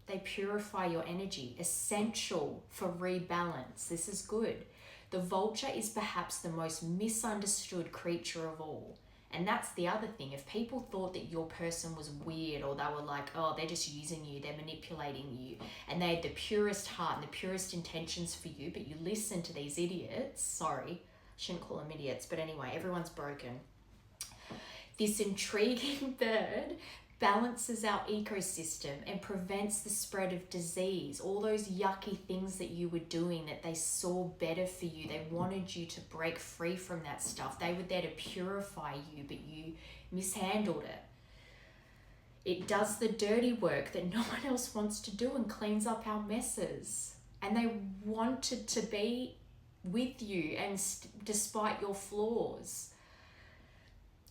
They purify your energy, essential for rebalance. This is good. The vulture is perhaps the most misunderstood creature of all. And that's the other thing. If people thought that your person was weird, or they were like, oh, they're just using you, they're manipulating you, and they had the purest heart and the purest intentions for you, but you listen to these idiots, sorry, shouldn't call them idiots, but anyway, everyone's broken. This intriguing bird balances our ecosystem and prevents the spread of disease. All those yucky things that you were doing that they saw better for you, they wanted you to break free from that stuff. They were there to purify you, but you mishandled it. It does the dirty work that no one else wants to do and cleans up our messes. And they wanted to be with you, and despite your flaws.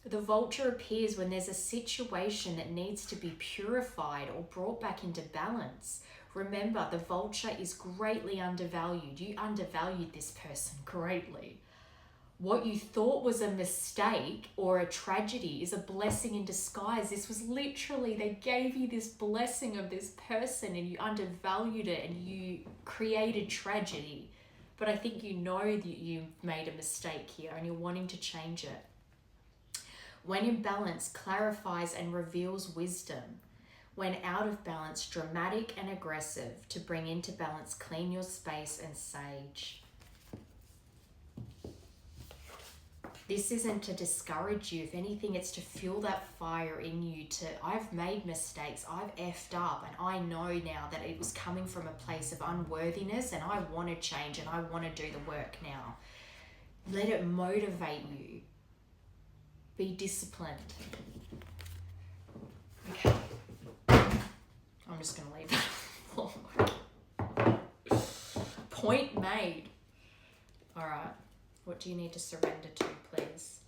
The vulture appears when there's a situation that needs to be purified or brought back into balance. Remember, the vulture is greatly undervalued. You undervalued this person greatly. What you thought was a mistake or a tragedy is a blessing in disguise. This was literally, they gave you this blessing of this person and you undervalued it and you created tragedy. But I think you know that you made a mistake here and you're wanting to change it. When in balance, clarifies and reveals wisdom. When out of balance, dramatic and aggressive. To bring into balance, clean your space and sage. This isn't to discourage you. If anything, it's to fuel that fire in you to, I've made mistakes, I've effed up, and I know now that it was coming from a place of unworthiness and I want to change and I want to do the work now. Let it motivate you. Be disciplined. Okay. I'm just going to leave that. Point made. All right. What do you need to surrender to, please?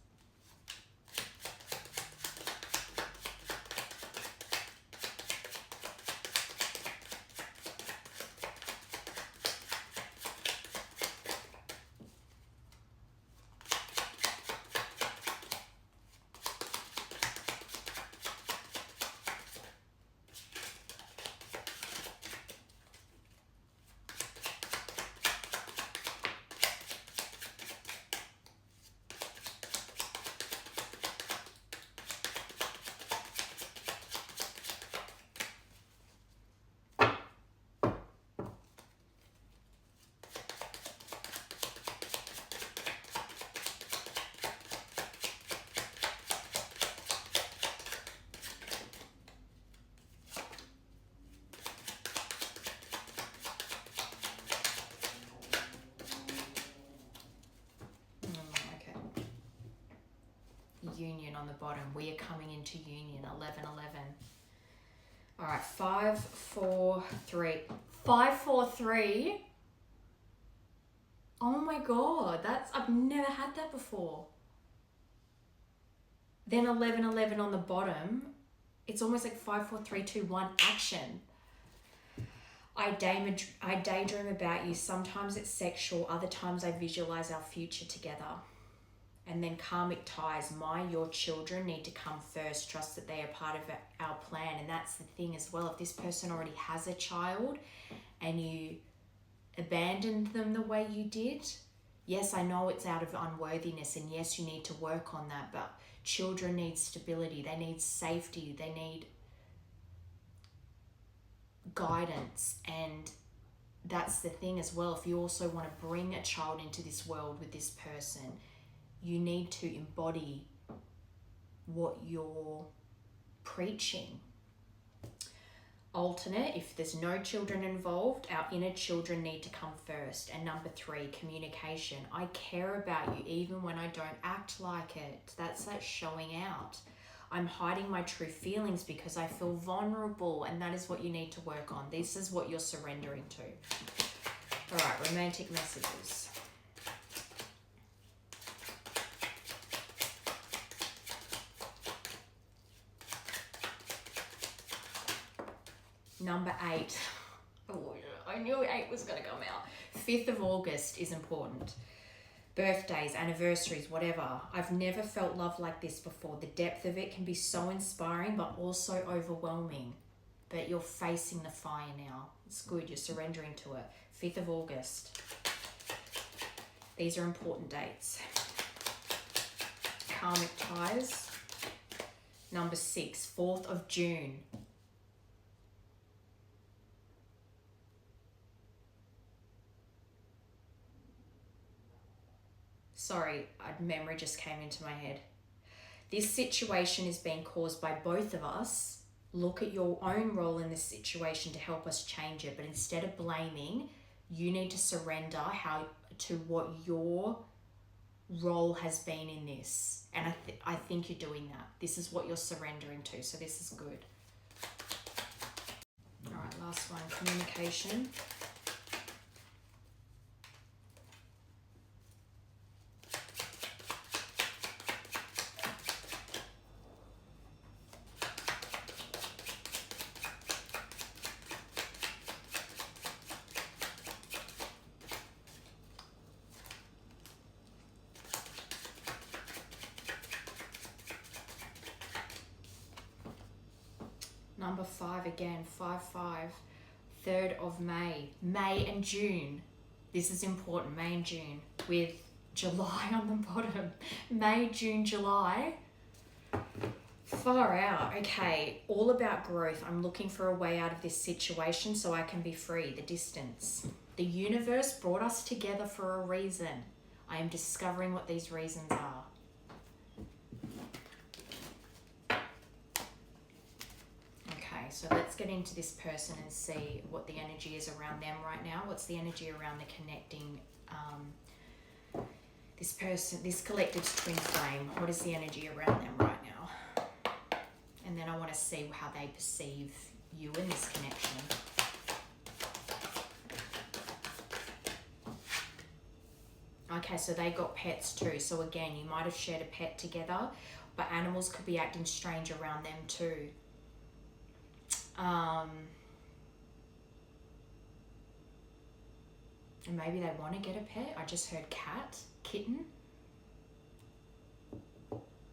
Union on the bottom. We are coming into union. 11, 11. All right, 5, 4, 3. 5, 4, 3. Oh my God, I've never had that before. Then 11, 11 on the bottom. It's almost like 5, 4, 3, 2, 1, action. I daydream about you. Sometimes it's sexual. Other times I visualize our future together. And then karmic ties, your children need to come first. Trust that they are part of our plan. And that's the thing as well. If this person already has a child and you abandoned them the way you did, yes, I know it's out of unworthiness. And yes, you need to work on that. But children need stability. They need safety. They need guidance. And that's the thing as well. If you also want to bring a child into this world with this person, you need to embody what you're preaching. Alternate, if there's no children involved, our inner children need to come first. And number 3, communication. I care about you even when I don't act like it. That's that showing out. I'm hiding my true feelings because I feel vulnerable, and that is what you need to work on. This is what you're surrendering to. All right, romantic messages. Number 8. Oh, I knew 8 was going to come out. 5th of August is important. Birthdays, anniversaries, whatever. I've never felt love like this before. The depth of it can be so inspiring, but also overwhelming. But you're facing the fire now. It's good. You're surrendering to it. 5th of August. These are important dates. Karmic ties. Number 6, 4th of June. Sorry, memory just came into my head. This situation is being caused by both of us. Look at your own role in this situation to help us change it. But instead of blaming, you need to surrender to what your role has been in this. And I think you're doing that. This is what you're surrendering to. So this is good. All right, last one, communication. Number 5 again, 5-5, 3rd of May. May and June. This is important, May and June, with July on the bottom. May, June, July. Far out. Okay, all about growth. I'm looking for a way out of this situation so I can be free. The distance. The universe brought us together for a reason. I am discovering what these reasons are. So let's get into this person and see what the energy is around them right now. What's the energy around the connecting, this person, this collective's twin flame? What is the energy around them right now? And then I want to see how they perceive you in this connection. Okay, so they got pets too. So again, you might have shared a pet together, but animals could be acting strange around them too. And maybe they want to get a pet. I just heard cat, kitten.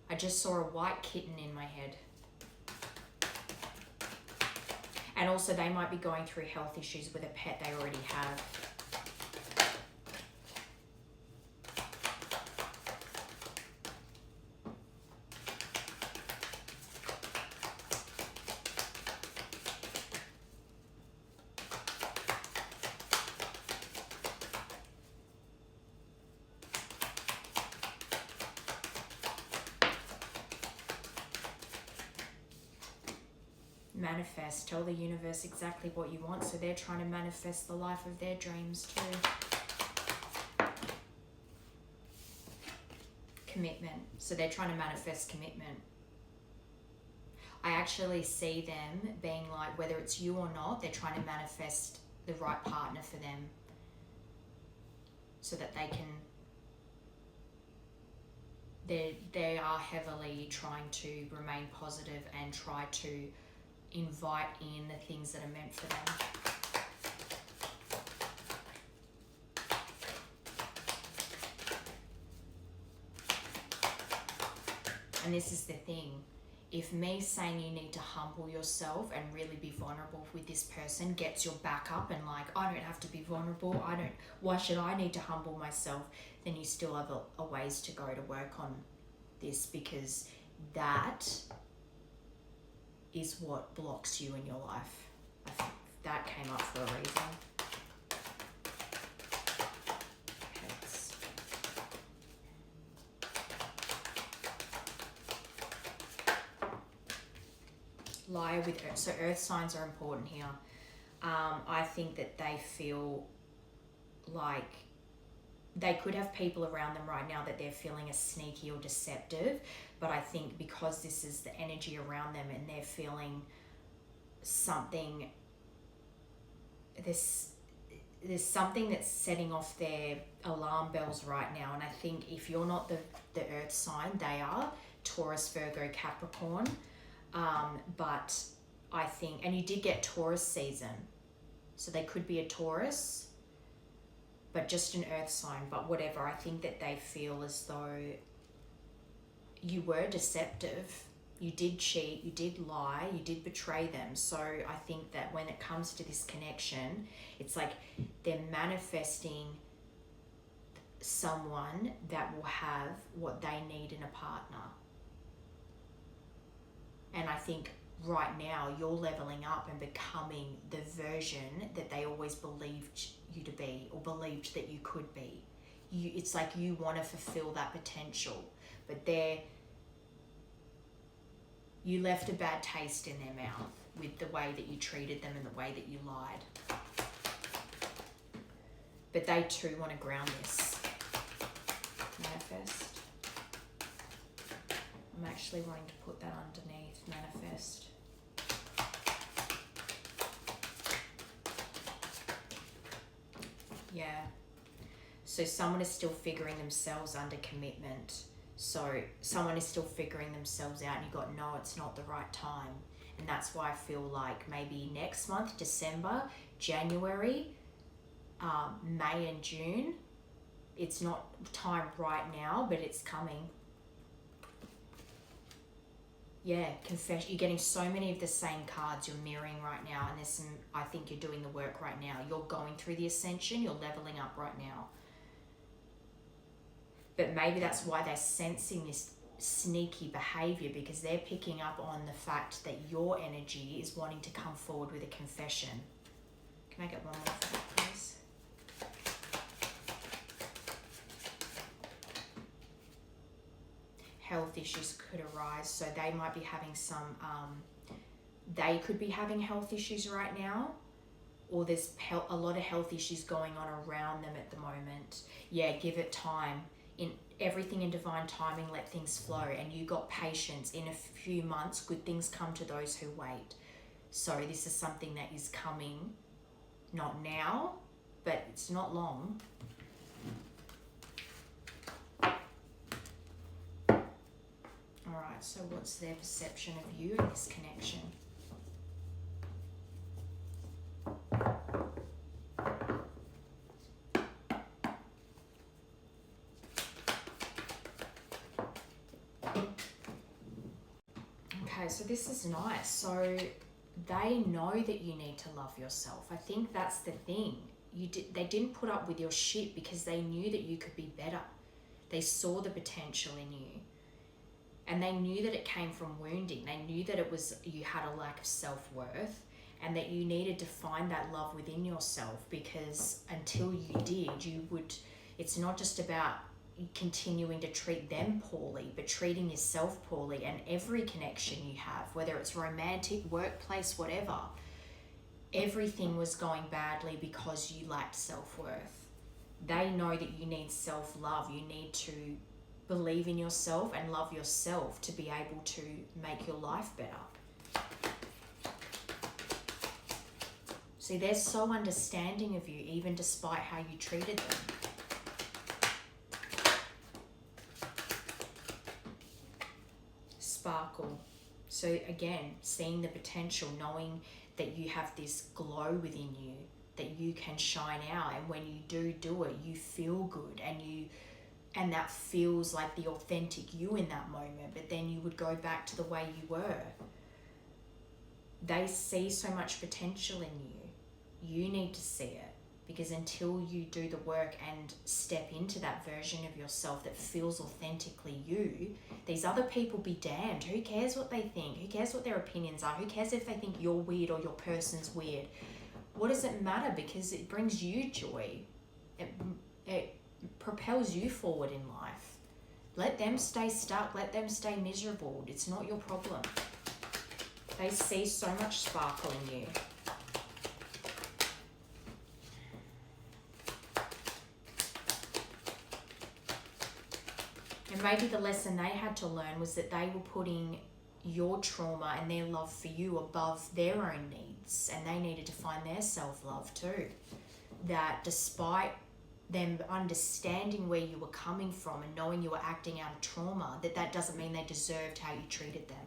I just saw a white kitten in my head. And also they might be going through health issues with a pet they already have. Manifest. Tell the universe exactly what you want. So they're trying to manifest the life of their dreams too. Commitment. So they're trying to manifest commitment. I actually see them being like, whether it's you or not, they're trying to manifest the right partner for them so that they can, they are heavily trying to remain positive and try to invite in the things that are meant for them. And this is the thing. If me saying you need to humble yourself and really be vulnerable with this person gets your back up and like, I don't have to be vulnerable, why should I need to humble myself? Then you still have a ways to go to work on this, because that is what blocks you in your life. I think that came up for a reason. Pets. Liar with earth. So earth signs are important here. I think that they feel like they could have people around them right now that they're feeling are sneaky or deceptive, but I think because this is the energy around them and they're feeling something, there's something that's setting off their alarm bells right now. And I think if you're not the earth sign, they are Taurus, Virgo, Capricorn. But I think, and you did get Taurus season, so they could be a Taurus, but just an earth sign. But whatever, I think that they feel as though you were deceptive, you did cheat, you did lie, you did betray them. So I think that when it comes to this connection, it's like they're manifesting someone that will have what they need in a partner. And I think right now you're leveling up and becoming the version that they always believed you to be, or believed that you could be. It's like you want to fulfill that potential, but they're You left a bad taste in their mouth with the way that you treated them and the way that you lied. But they too want to ground this. Manifest. I'm actually wanting to put that underneath. Manifest. Yeah. So someone is still figuring themselves under commitment. So someone is still figuring themselves out and you got, no, it's not the right time. And that's why I feel like maybe next month, December, January, May and June, it's not time right now, but it's coming. Yeah, confess. You're getting so many of the same cards you're mirroring right now. And there's some, I think you're doing the work right now. You're going through the ascension. You're leveling up right now. But maybe that's why they're sensing this sneaky behavior, because they're picking up on the fact that your energy is wanting to come forward with a confession. Can I get one more for that, please? Health issues could arise. So they might be having some, they could be having health issues right now, or there's a lot of health issues going on around them at the moment. Yeah, give it time. In everything in divine timing, let things flow. And you got patience. In a few months, good things come to those who wait. So this is something that is coming, not now, but it's not long. Alright, so what's their perception of you in this connection? Okay, so this is nice. So they know that you need to love yourself. I think that's the thing. They didn't put up with your shit because they knew that you could be better. They saw the potential in you. And they knew that it came from wounding. They knew that it was, you had a lack of self-worth, and that you needed to find that love within yourself, because until you did, it's not just about continuing to treat them poorly, but treating yourself poorly. And every connection you have, whether it's romantic, workplace, whatever, everything was going badly because you lacked self-worth. They know that you need self-love. You need to believe in yourself and love yourself to be able to make your life better. See, they're so understanding of you, even despite how you treated them. Sparkle. So again, seeing the potential, knowing that you have this glow within you, that you can shine out, and when you do it, you feel good, and that feels like the authentic you in that moment, but then you would go back to the way you were. They see so much potential in you. You need to see it, because until you do the work and step into that version of yourself that feels authentically you, these other people be damned. Who cares what they think? Who cares what their opinions are? Who cares if they think you're weird or your person's weird? What does it matter? Because it brings you joy. It propels you forward in life. Let them stay stuck. Let them stay miserable. It's not your problem. They see so much sparkle in you. And maybe the lesson they had to learn was that they were putting your trauma and their love for you above their own needs, and they needed to find their self-love too. That despite them understanding where you were coming from and knowing you were acting out of trauma, that doesn't mean they deserved how you treated them.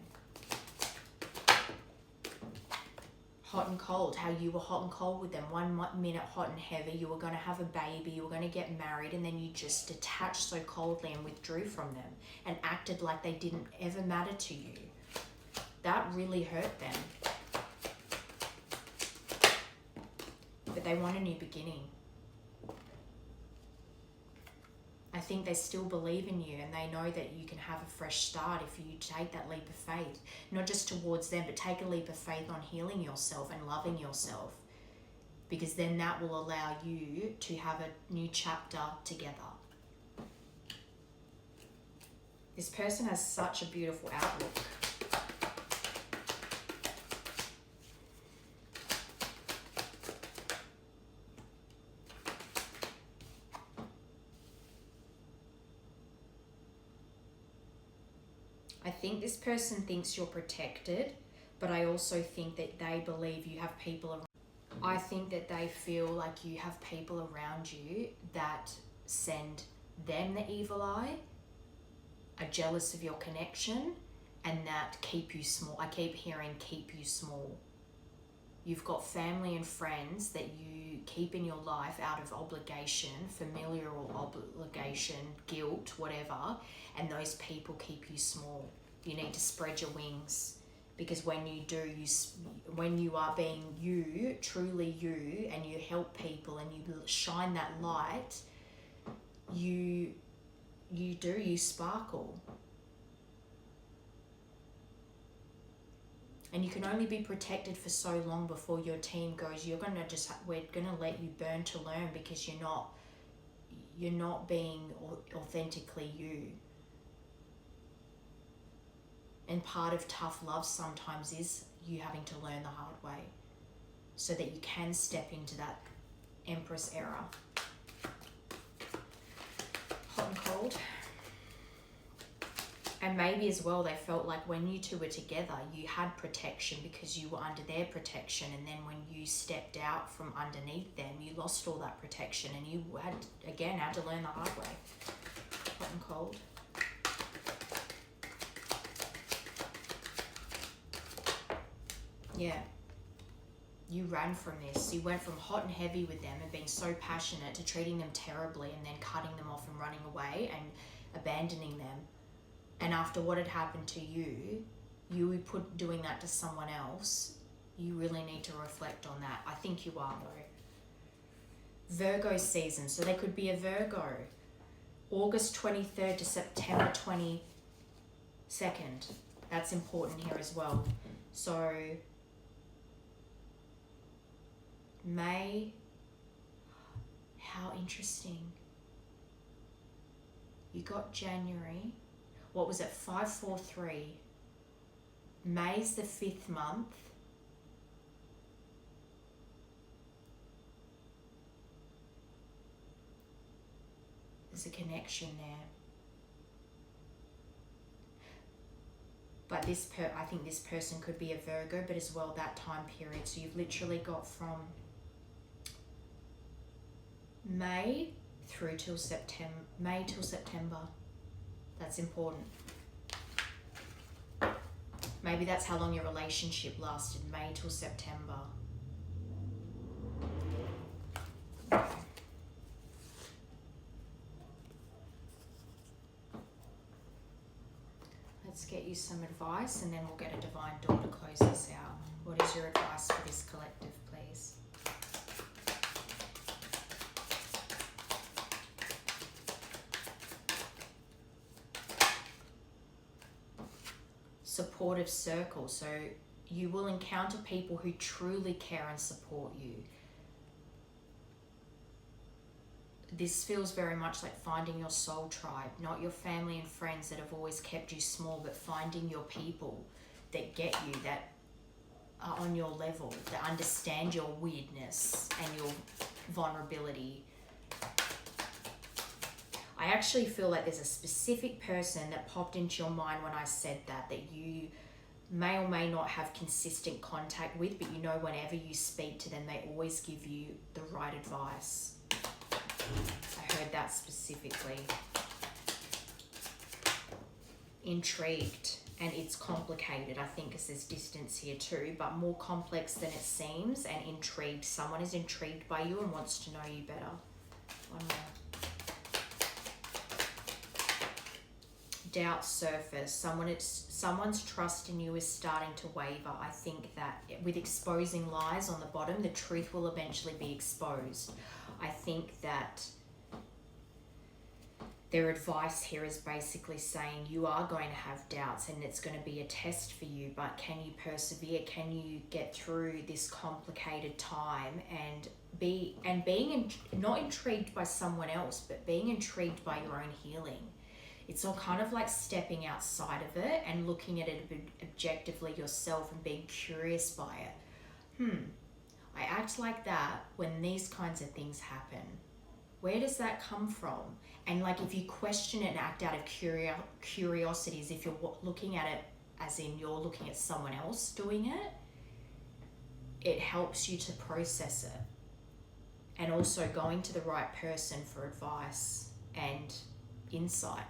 Hot and cold, how you were hot and cold with them. 1 minute hot and heavy, you were going to have a baby, you were going to get married, and then you just detached so coldly and withdrew from them and acted like they didn't ever matter to you. That really hurt them. But they want a new beginning. I think they still believe in you, and they know that you can have a fresh start if you take that leap of faith. Not just towards them, but take a leap of faith on healing yourself and loving yourself. Because then that will allow you to have a new chapter together. This person has such a beautiful outlook. think this person thinks you're protected, but I also think that they believe you have people around. I think that they feel like you have people around you that send them the evil eye, are jealous of your connection, and that keep you small. I keep hearing keep you small. You've got family and friends that you keep in your life out of obligation, familial obligation, guilt, whatever, and those people keep you small. You need to spread your wings, because when you do, when you are being you, truly you, and you help people and you shine that light, you sparkle. And you can only be protected for so long before your team goes, we're gonna let you burn to learn, because you're not being authentically you. And part of tough love sometimes is you having to learn the hard way, so that you can step into that Empress era. Hot and cold. And maybe as well, they felt like when you two were together, you had protection because you were under their protection. And then when you stepped out from underneath them, you lost all that protection, and you had to learn the hard way. Hot and cold. Yeah. You ran from this. You went from hot and heavy with them and being so passionate to treating them terribly, and then cutting them off and running away and abandoning them. And after what had happened to you doing that to someone else. You really need to reflect on that. I think you are, though. Virgo season. So they could be a Virgo. August 23rd to September 22nd. That's important here as well. So May. How interesting. You got January. What was it? 543. May's the 5th month. There's a connection there. But I think this person could be a Virgo, but as well that time period. So you've literally got from May till September. That's important. Maybe that's how long your relationship lasted, May till September. Let's get you some advice, and then we'll get a divine door to close this out. What is your advice for this collective, please? Supportive circle. So you will encounter people who truly care and support you. This feels very much like finding your soul tribe, not your family and friends that have always kept you small, but finding your people that get you, that are on your level, that understand your weirdness and your vulnerability. I actually feel like there's a specific person that popped into your mind when I said that you may or may not have consistent contact with, but you know whenever you speak to them, they always give you the right advice. I heard that specifically. Intrigued, and it's complicated, I think, because there's distance here too, but more complex than it seems, and intrigued. Someone is intrigued by you and wants to know you better. One more. Doubt surface. Someone's trust in you is starting to waver. I think that with exposing lies on the bottom, the truth will eventually be exposed. I think that their advice here is basically saying you are going to have doubts and it's going to be a test for you, but can you persevere? Can you get through this complicated time and being not intrigued by someone else, but being intrigued by your own healing? It's all kind of like stepping outside of it and looking at it objectively yourself and being curious by it. I act like that when these kinds of things happen. Where does that come from? And like, if you question it and act out of curiosity, as if you're looking at it as in you're looking at someone else doing it, it helps you to process it. And also going to the right person for advice and insight.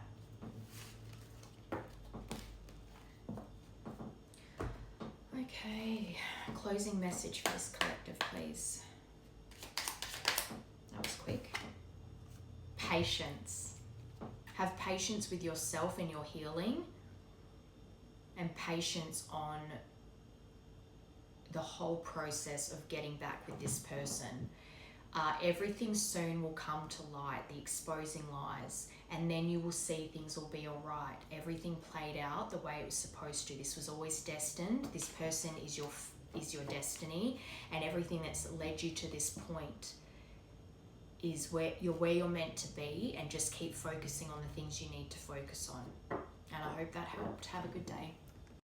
Okay, closing message for this collective, please. That was quick. Patience. Have patience with yourself and your healing, and patience on the whole process of getting back with this person. Everything soon will come to light, the exposing lies, and then you will see things will be all right. Everything played out the way it was supposed to. This was always destined. This person is your destiny, and everything that's led you to this point is where you're meant to be, and just keep focusing on the things you need to focus on. And I hope that helped. Have a good day.